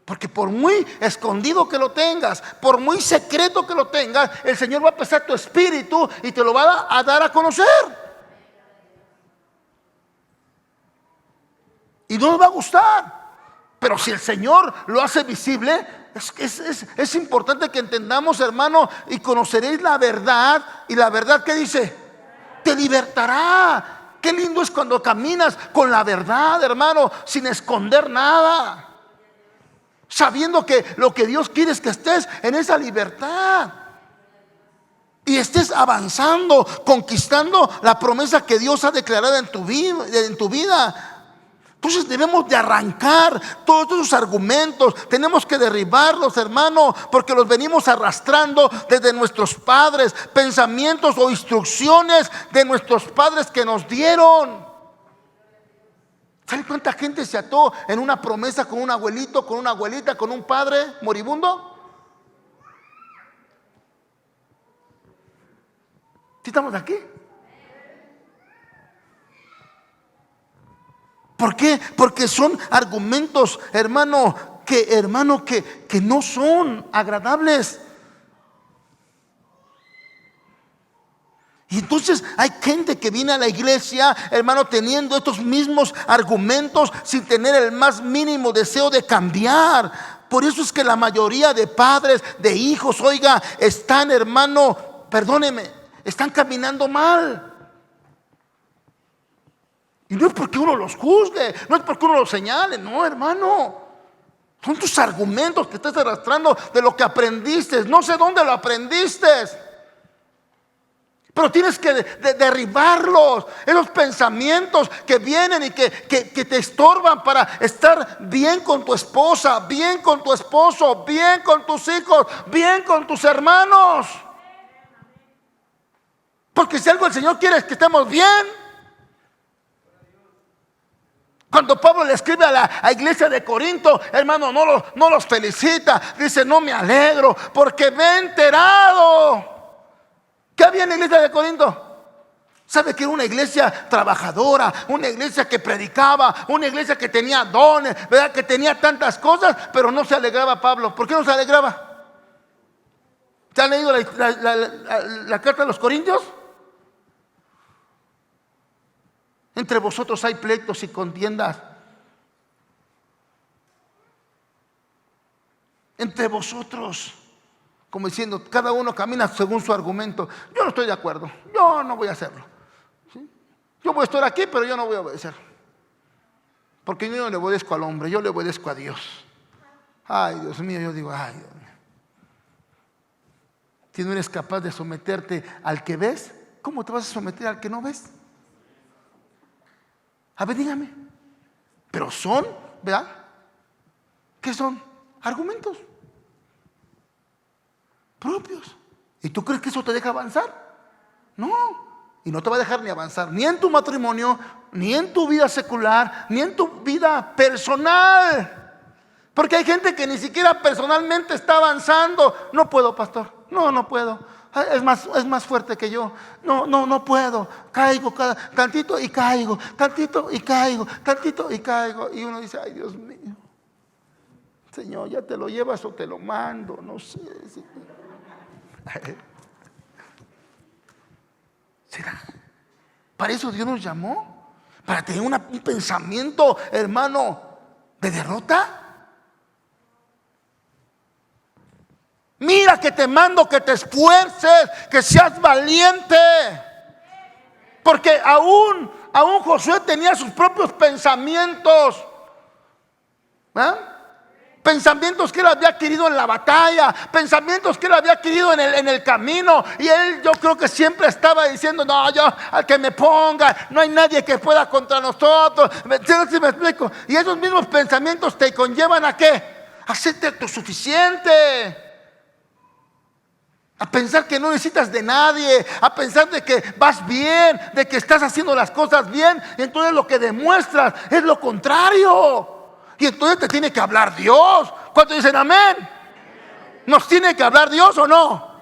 Porque por muy escondido que lo tengas, por muy secreto que lo tengas, el Señor va a pesar tu espíritu y te lo va a dar a conocer. Y no nos va a gustar. Pero si el Señor lo hace visible, es importante que entendamos, hermano, y conoceréis la verdad. Y la verdad, ¿qué dice? Te libertará. Qué lindo es cuando caminas con la verdad, hermano, sin esconder nada, sabiendo que lo que Dios quiere es que estés en esa libertad y estés avanzando, conquistando la promesa que Dios ha declarado en tu vida. Entonces debemos de arrancar todos esos argumentos, tenemos que derribarlos, hermano, porque los venimos arrastrando desde nuestros padres, pensamientos o instrucciones de nuestros padres que nos dieron. ¿Sabe cuánta gente se ató en una promesa con un abuelito, con una abuelita, con un padre moribundo? ¿Sí estamos aquí? ¿Por qué? Porque son argumentos, hermano, que no son agradables. Y entonces hay gente que viene a la iglesia, hermano, teniendo estos mismos argumentos sin tener el más mínimo deseo de cambiar. Por eso es que la mayoría de padres, de hijos, oiga, están, hermano, perdóneme, están caminando mal. Y no es porque uno los juzgue, no es porque uno los señale, no, hermano. Son tus argumentos que estás arrastrando de lo que aprendiste. No sé dónde lo aprendiste, pero tienes que derribarlos. Esos pensamientos que vienen y que te estorban para estar bien con tu esposa, bien con tu esposo, bien con tus hijos, bien con tus hermanos. Porque si algo el Señor quiere es que estemos bien. Cuando Pablo le escribe a la iglesia de Corinto, hermano, no los felicita. Dice, no me alegro porque me he enterado. ¿Qué había en la iglesia de Corinto? ¿Sabe que era una iglesia trabajadora? Una iglesia que predicaba, una iglesia que tenía dones, ¿verdad? Que tenía tantas cosas, pero no se alegraba Pablo. ¿Por qué no se alegraba? ¿Se han leído la carta de los Corintios? Entre vosotros hay pleitos y contiendas. Entre vosotros, como diciendo, cada uno camina según su argumento. Yo no estoy de acuerdo, yo no voy a hacerlo, ¿sí? Yo voy a estar aquí, pero yo no voy a obedecer, porque yo no le obedezco al hombre, yo le obedezco a Dios. Ay, Dios mío, yo digo, ay, Dios mío. Si no eres capaz de someterte al que ves, ¿cómo te vas a someter al que no ves? A ver, dígame. Pero son, ¿verdad? ¿Qué son? Argumentos propios. ¿Y tú crees que eso te deja avanzar? No. Y no te va a dejar ni avanzar, ni en tu matrimonio, ni en tu vida secular, ni en tu vida personal. Porque hay gente que ni siquiera personalmente está avanzando. No puedo, pastor. No puedo. Es más fuerte que yo. No puedo. Caigo tantito y caigo, tantito y caigo, tantito y caigo. Y uno dice, ay, Dios mío, Señor, ya te lo llevas o te lo mando, no sé. ¿Será? ¿Para eso Dios nos llamó? ¿Para tener un pensamiento, hermano, de derrota? Mira que te mando que te esfuerces, que seas valiente. Porque aún Josué tenía sus propios pensamientos. ¿Eh? Pensamientos que él había adquirido en la batalla, pensamientos que él había adquirido en el camino. Y él, yo creo que siempre estaba diciendo, no, yo al que me ponga, no hay nadie que pueda contra nosotros. ¿Sí me explico? Y esos mismos pensamientos te conllevan ¿a qué? A hacerte autosuficiente, a pensar que no necesitas de nadie, a pensar de que vas bien, de que estás haciendo las cosas bien. Y entonces lo que demuestras es lo contrario. Y entonces te tiene que hablar Dios. ¿Cuántos dicen amén? ¿Nos tiene que hablar Dios o no?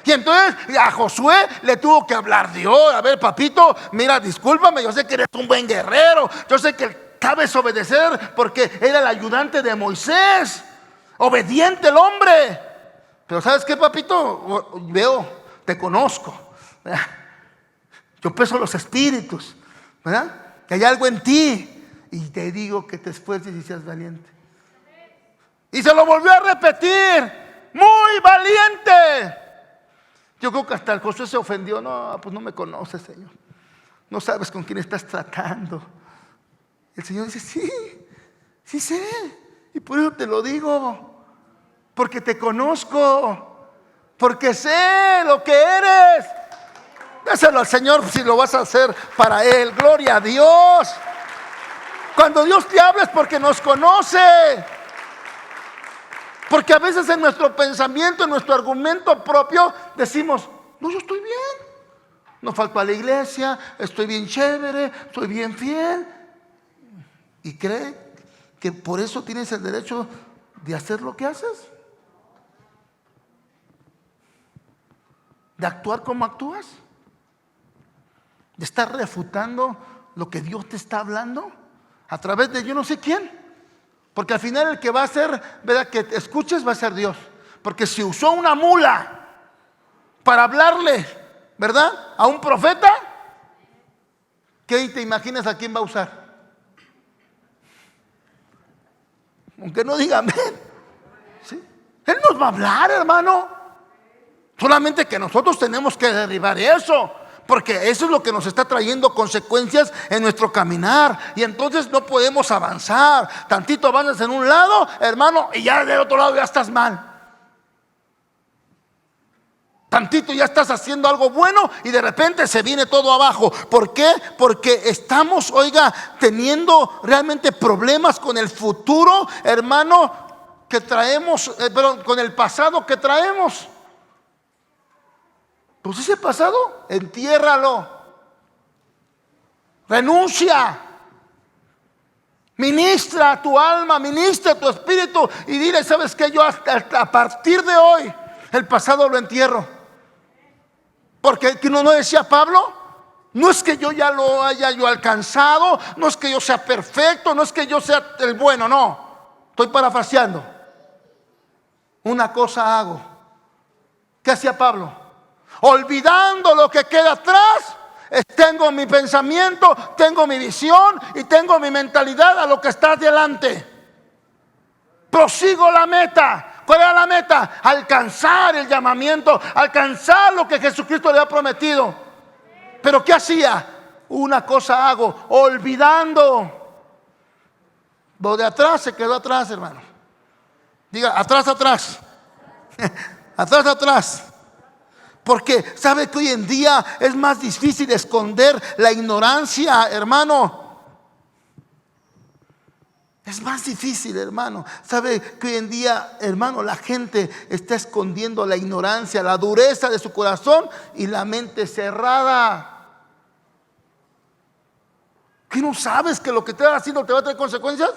Y entonces a Josué le tuvo que hablar Dios. A ver, papito, mira, discúlpame, yo sé que eres un buen guerrero, yo sé que ¿Sabes obedecer? Porque era el ayudante de Moisés. Obediente el hombre. Pero ¿sabes qué, papito? Veo, te conozco, ¿verdad? Yo peso los espíritus, ¿verdad? Que hay algo en ti. Y te digo que te esfuerces y seas valiente. Y se lo volvió a repetir. Muy valiente. Yo creo que hasta el Josué se ofendió. No, pues no me conoces, Señor. No sabes con quién estás tratando. El Señor dice, sí sé. Y por eso te lo digo. Porque te conozco. Porque sé lo que eres. Dáselo al Señor si lo vas a hacer para Él. Gloria a Dios. Cuando Dios te habla es porque nos conoce. Porque a veces en nuestro pensamiento, en nuestro argumento propio, decimos, no, yo estoy bien. No falto a la iglesia, estoy bien chévere, soy bien fiel. ¿Y cree que por eso tienes el derecho de hacer lo que haces? ¿De actuar como actúas? ¿De estar refutando lo que Dios te está hablando? A través de yo no sé quién. Porque al final el que va a hacer, ¿verdad?, que te escuches va a ser Dios. Porque si usó una mula para hablarle, ¿verdad?, a un profeta, ¿qué te imaginas a quién va a usar? Aunque no diga amén, ¿sí? Él nos va a hablar, hermano. Solamente que nosotros tenemos que derribar eso. Porque eso es lo que nos está trayendo consecuencias en nuestro caminar. Y entonces no podemos avanzar. Tantito avanzas en un lado, hermano, y ya del otro lado ya estás mal. Tantito ya estás haciendo algo bueno y de repente se viene todo abajo. ¿Por qué? Porque estamos, oiga, teniendo realmente problemas con el futuro, hermano, que traemos, perdón, con el pasado que traemos. Pues ese pasado, entiérralo. Renuncia. Ministra tu alma, ministra tu espíritu y dile, ¿sabes qué? Yo a partir de hoy el pasado lo entierro. Porque no decía Pablo, no es que yo ya lo haya yo alcanzado, no es que yo sea perfecto, no es que yo sea el bueno, no. Estoy parafraseando. Una cosa hago. ¿Qué hacía Pablo? Olvidando lo que queda atrás, tengo mi pensamiento, tengo mi visión y tengo mi mentalidad a lo que está delante. Prosigo la meta. ¿Cuál era la meta? Alcanzar el llamamiento, alcanzar lo que Jesucristo le ha prometido. Pero ¿qué hacía? Una cosa hago, olvidando. Lo de atrás se quedó atrás, hermano. Diga, atrás, atrás. Atrás, atrás. Porque sabe que hoy en día es más difícil esconder la ignorancia, hermano. Es más difícil, hermano. Sabe que hoy en día, hermano, la gente está escondiendo la ignorancia, la dureza de su corazón y la mente cerrada. ¿Qué no sabes que lo que te estás haciendo te va a traer consecuencias?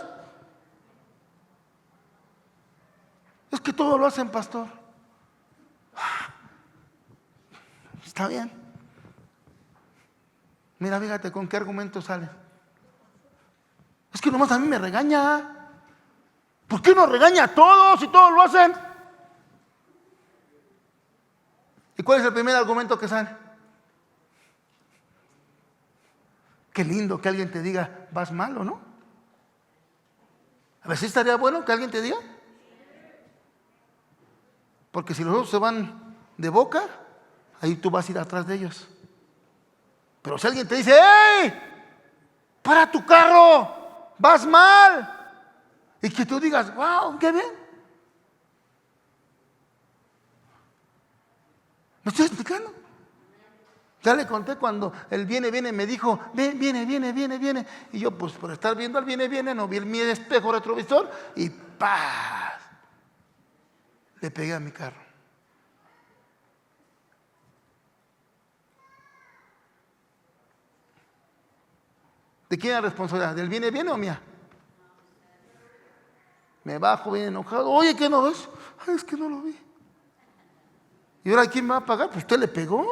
Es que todo lo hacen, pastor. Está bien. Mira, fíjate con qué argumento sale. Es que nomás a mí me regaña. ¿Por qué nos regaña a todos y todos lo hacen? ¿Y cuál es el primer argumento que sale? Qué lindo que alguien te diga, vas mal o no. A veces estaría bueno que alguien te diga. Porque si los otros se van de boca, ahí tú vas a ir atrás de ellos. Pero si alguien te dice, ¡hey! ¡Para tu carro! ¡Vas mal! Y que tú digas, ¡wow! ¡Qué bien! ¿Me estoy explicando? Ya le conté cuando el viene me dijo, viene. Y yo, pues por estar viendo al viene, no vi mi espejo retrovisor y ¡paz! Le pegué a mi carro. ¿De quién es la responsabilidad? ¿Del viene o mía? Me bajo bien enojado. Oye, ¿qué no ves? Ay, es que no lo vi. ¿Y ahora quién me va a pagar? Pues usted le pegó.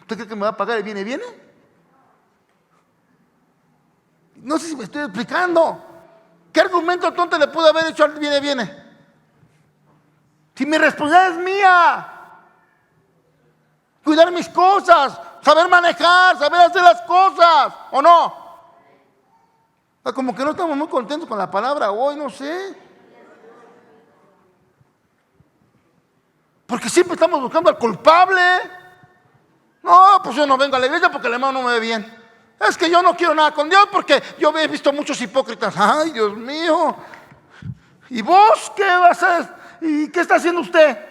¿Usted cree que me va a pagar el viene? No sé si me estoy explicando. ¿Qué argumento tonto le pude haber hecho al viene? Si mi responsabilidad es mía. Cuidar mis cosas, saber manejar, saber hacer las cosas, ¿o no? Como que no estamos muy contentos con la palabra hoy, no sé. Porque siempre estamos buscando al culpable. No, pues yo no vengo a la iglesia porque el hermano no me ve bien. Es que yo no quiero nada con Dios porque yo he visto muchos hipócritas. Ay, Dios mío. ¿Y vos qué vas a hacer? ¿Y qué está haciendo usted?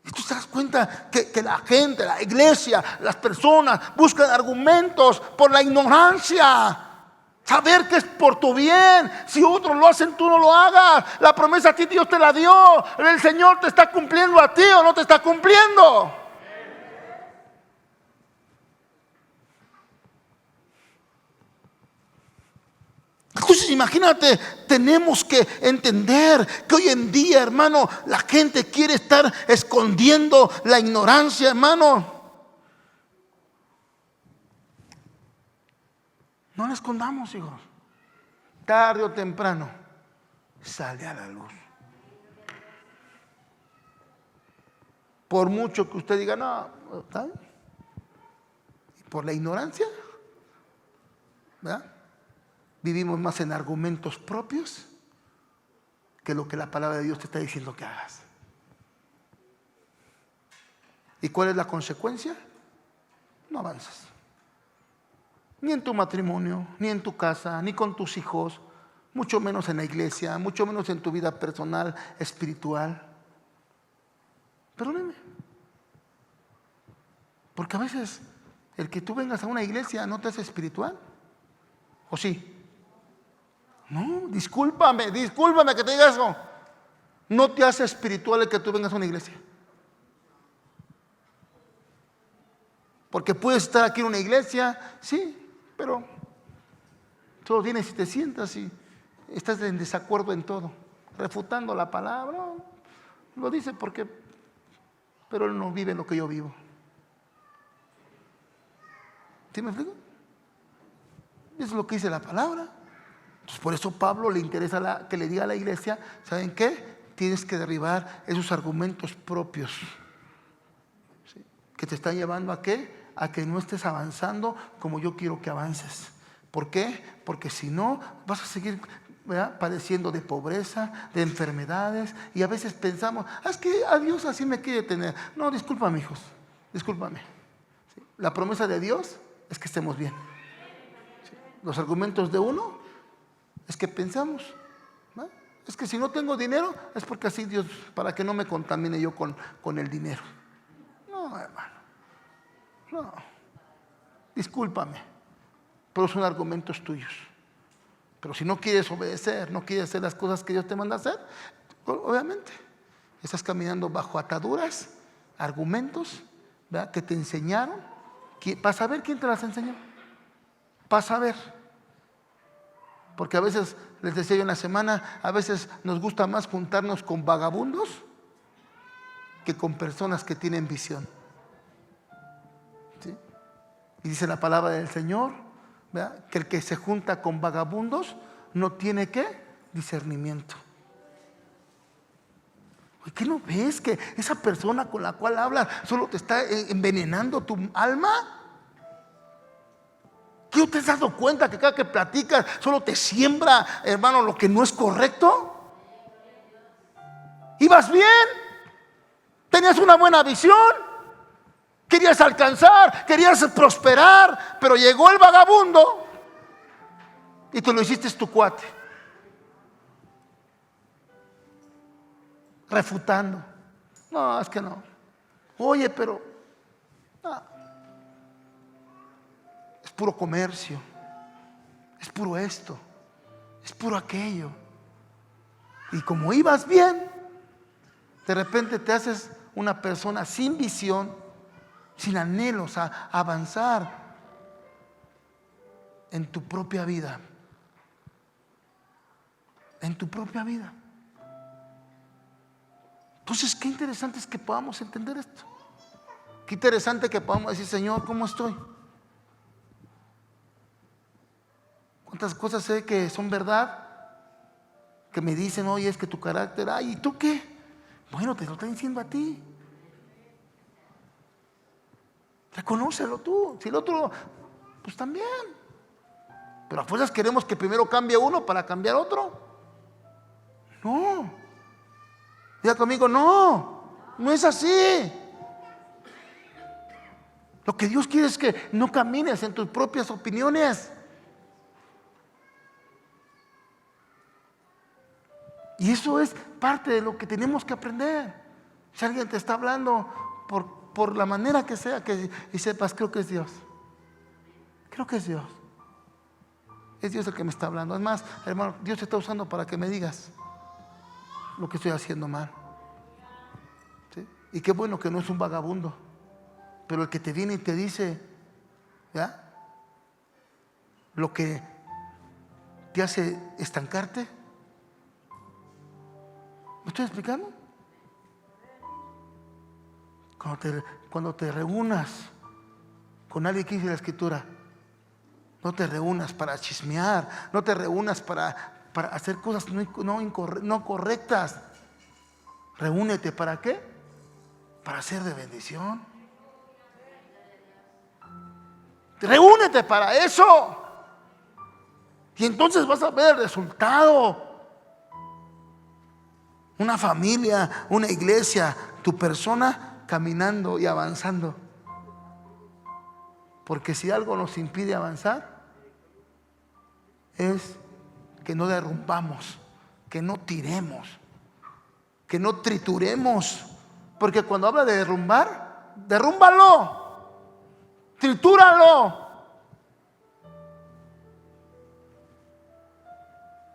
Y tú te das cuenta que la gente, la iglesia, las personas buscan argumentos por la ignorancia. Saber que es por tu bien. Si otros lo hacen, tú no lo hagas. La promesa a ti Dios te la dio. El Señor te está cumpliendo a ti o no te está cumpliendo. Entonces imagínate, tenemos que entender que hoy en día, hermano, la gente quiere estar escondiendo la ignorancia, hermano. No la escondamos, hijos. Tarde o temprano sale a la luz. Por mucho que usted diga, no, ¿sabe? Por la ignorancia, ¿verdad? Vivimos más en argumentos propios que lo que la palabra de Dios te está diciendo que hagas. ¿Y cuál es la consecuencia? No avanzas. Ni en tu matrimonio, ni en tu casa, ni con tus hijos, mucho menos en la iglesia, mucho menos en tu vida personal, espiritual. Perdóneme. Porque a veces el que tú vengas a una iglesia no te hace espiritual. ¿O sí? No, discúlpame que te diga eso. No te hace espiritual el que tú vengas a una iglesia. Porque puedes estar aquí en una iglesia, sí, pero solo vienes y te sientas y estás en desacuerdo en todo, refutando la palabra. Lo dice porque, pero él no vive lo que yo vivo. ¿Sí me explico? Eso es lo que dice la palabra. Entonces, por eso Pablo le interesa que le diga a la iglesia, ¿saben qué? Tienes que derribar esos argumentos propios, ¿sí? Que te están llevando ¿a qué? A que no estés avanzando como yo quiero que avances. ¿Por qué? Porque si no, vas a seguir, ¿verdad?, padeciendo de pobreza, de enfermedades, y a veces pensamos, es que a Dios así me quiere tener. No, discúlpame, hijos, discúlpame. ¿Sí? La promesa de Dios es que estemos bien. ¿Sí? Los argumentos de uno es que pensamos, ¿no? Es que si no tengo dinero es porque así Dios, para que no me contamine yo con el dinero. No, hermano, no, discúlpame, pero son argumentos tuyos. Pero si no quieres obedecer, no quieres hacer las cosas que Dios te manda a hacer, obviamente estás caminando bajo ataduras, argumentos, ¿verdad?, que te enseñaron. Para saber quién te las enseñó, para saber. Porque a veces, les decía yo en la semana, a veces nos gusta más juntarnos con vagabundos que con personas que tienen visión. ¿Sí? Y dice la palabra del Señor, ¿verdad?, que el que se junta con vagabundos no tiene ¿qué? Discernimiento. ¿Qué no ves que esa persona con la cual hablas solo te está envenenando tu alma? ¿Qué no te has dado cuenta que cada que platicas solo te siembra, hermano, lo que no es correcto? ¿Ibas bien? ¿Tenías una buena visión? ¿Querías alcanzar? ¿Querías prosperar? Pero llegó el vagabundo y tú lo hiciste tu cuate, refutando. No, es que no. Oye, pero no. Es puro comercio, es puro esto, es puro aquello. Y como ibas bien, de repente te haces una persona sin visión, sin anhelos a avanzar en tu propia vida. En tu propia vida. Entonces, qué interesante es que podamos entender esto. Qué interesante que podamos decir, Señor, ¿cómo estoy? ¿Cuántas cosas sé que son verdad? Que me dicen, oye, es que tu carácter, ay, ¿y tú qué? Bueno, te lo está diciendo a ti. Reconócelo tú. Si el otro, pues también. Pero a fuerzas queremos que primero cambie uno para cambiar otro. No. Diga conmigo, no es así. Lo que Dios quiere es que no camines en tus propias opiniones. Y eso es parte de lo que tenemos que aprender. Si alguien te está hablando por la manera que sea, y sepas, creo que es Dios. Creo que es Dios. Es Dios el que me está hablando. Es más, hermano, Dios te está usando para que me digas lo que estoy haciendo mal. ¿Sí? Y qué bueno que no es un vagabundo, pero el que te viene y te dice, ¿ya?, lo que te hace estancarte. ¿Me estoy explicando? Cuando te reúnas con alguien que dice la Escritura, no te reúnas para chismear, no te reúnas para hacer cosas no correctas. Reúnete, ¿para qué? Para ser de bendición. Reúnete para eso. Y entonces vas a ver el resultado. Una familia, una iglesia, tu persona caminando y avanzando. Porque si algo nos impide avanzar, es que no derrumbamos, que no tiremos, que no trituremos. Porque cuando habla de derrumbar, derrúmbalo, tritúralo,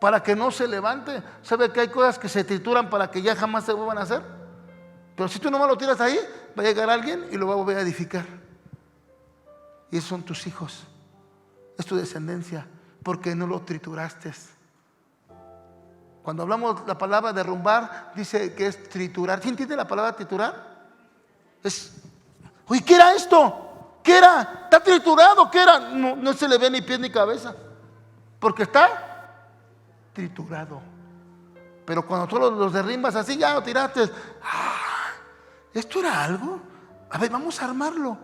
para que no se levante. ¿Sabe que hay cosas que se trituran para que ya jamás se vuelvan a hacer? Pero si tú nomás lo tiras ahí, va a llegar alguien y lo va a volver a edificar. Y esos son tus hijos, es tu descendencia, porque no lo trituraste. Cuando hablamos la palabra derrumbar, dice que es triturar. ¿Sí entiende la palabra triturar? Uy, ¿qué era esto? ¿Qué era? ¿Está triturado? ¿Qué era? No se le ve ni pie ni cabeza, porque está triturado. Pero cuando tú los derrimbas así, ya lo tiraste. ¿Esto era algo? A ver, vamos a armarlo.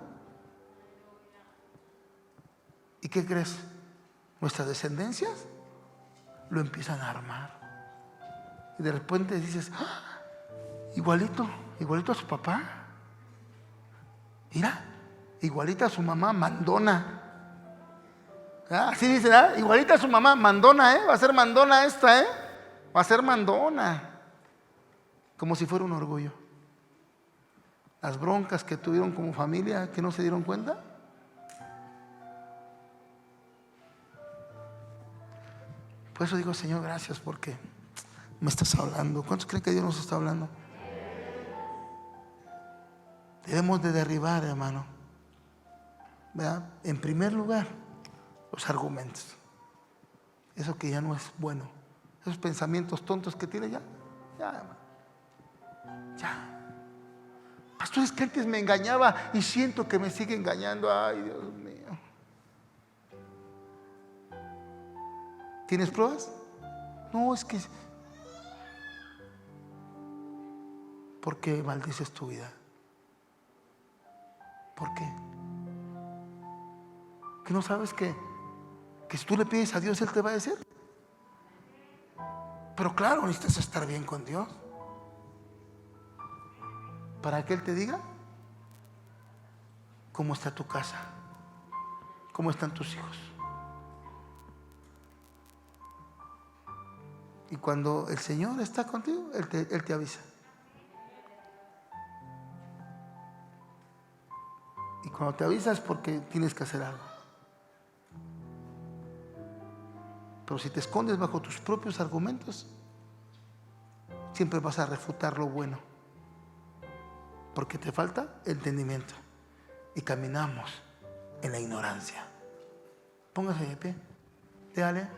¿Y qué crees? Nuestras descendencias lo empiezan a armar. Y de repente dices, igualito a su papá. Mira, igualita a su mamá mandona. Así dicen, igualita a su mamá mandona, va a ser mandona esta, va a ser mandona. Como si fuera un orgullo. Las broncas que tuvieron como familia, que no se dieron cuenta. Por eso digo, Señor, gracias porque me estás hablando. ¿Cuántos creen que Dios nos está hablando? Debemos de derribar, hermano, ¿verdad? En primer lugar, los argumentos. Eso que ya no es bueno. Esos pensamientos tontos que tiene ya, hermano. Ya. Pastor, es que antes me engañaba y siento que me sigue engañando. Ay, Dios mío. ¿Tienes pruebas? No, es que... ¿Por qué maldices tu vida? ¿Por qué? ¿Que no sabes que si tú le pides a Dios, Él te va a decir? Pero claro, necesitas estar bien con Dios para que Él te diga cómo está tu casa, cómo están tus hijos. Y cuando el Señor está contigo, Él te avisa. Y cuando te avisa es porque tienes que hacer algo. Pero si te escondes bajo tus propios argumentos, siempre vas a refutar lo bueno, porque te falta entendimiento y caminamos en la ignorancia. Póngase de pie, déjale.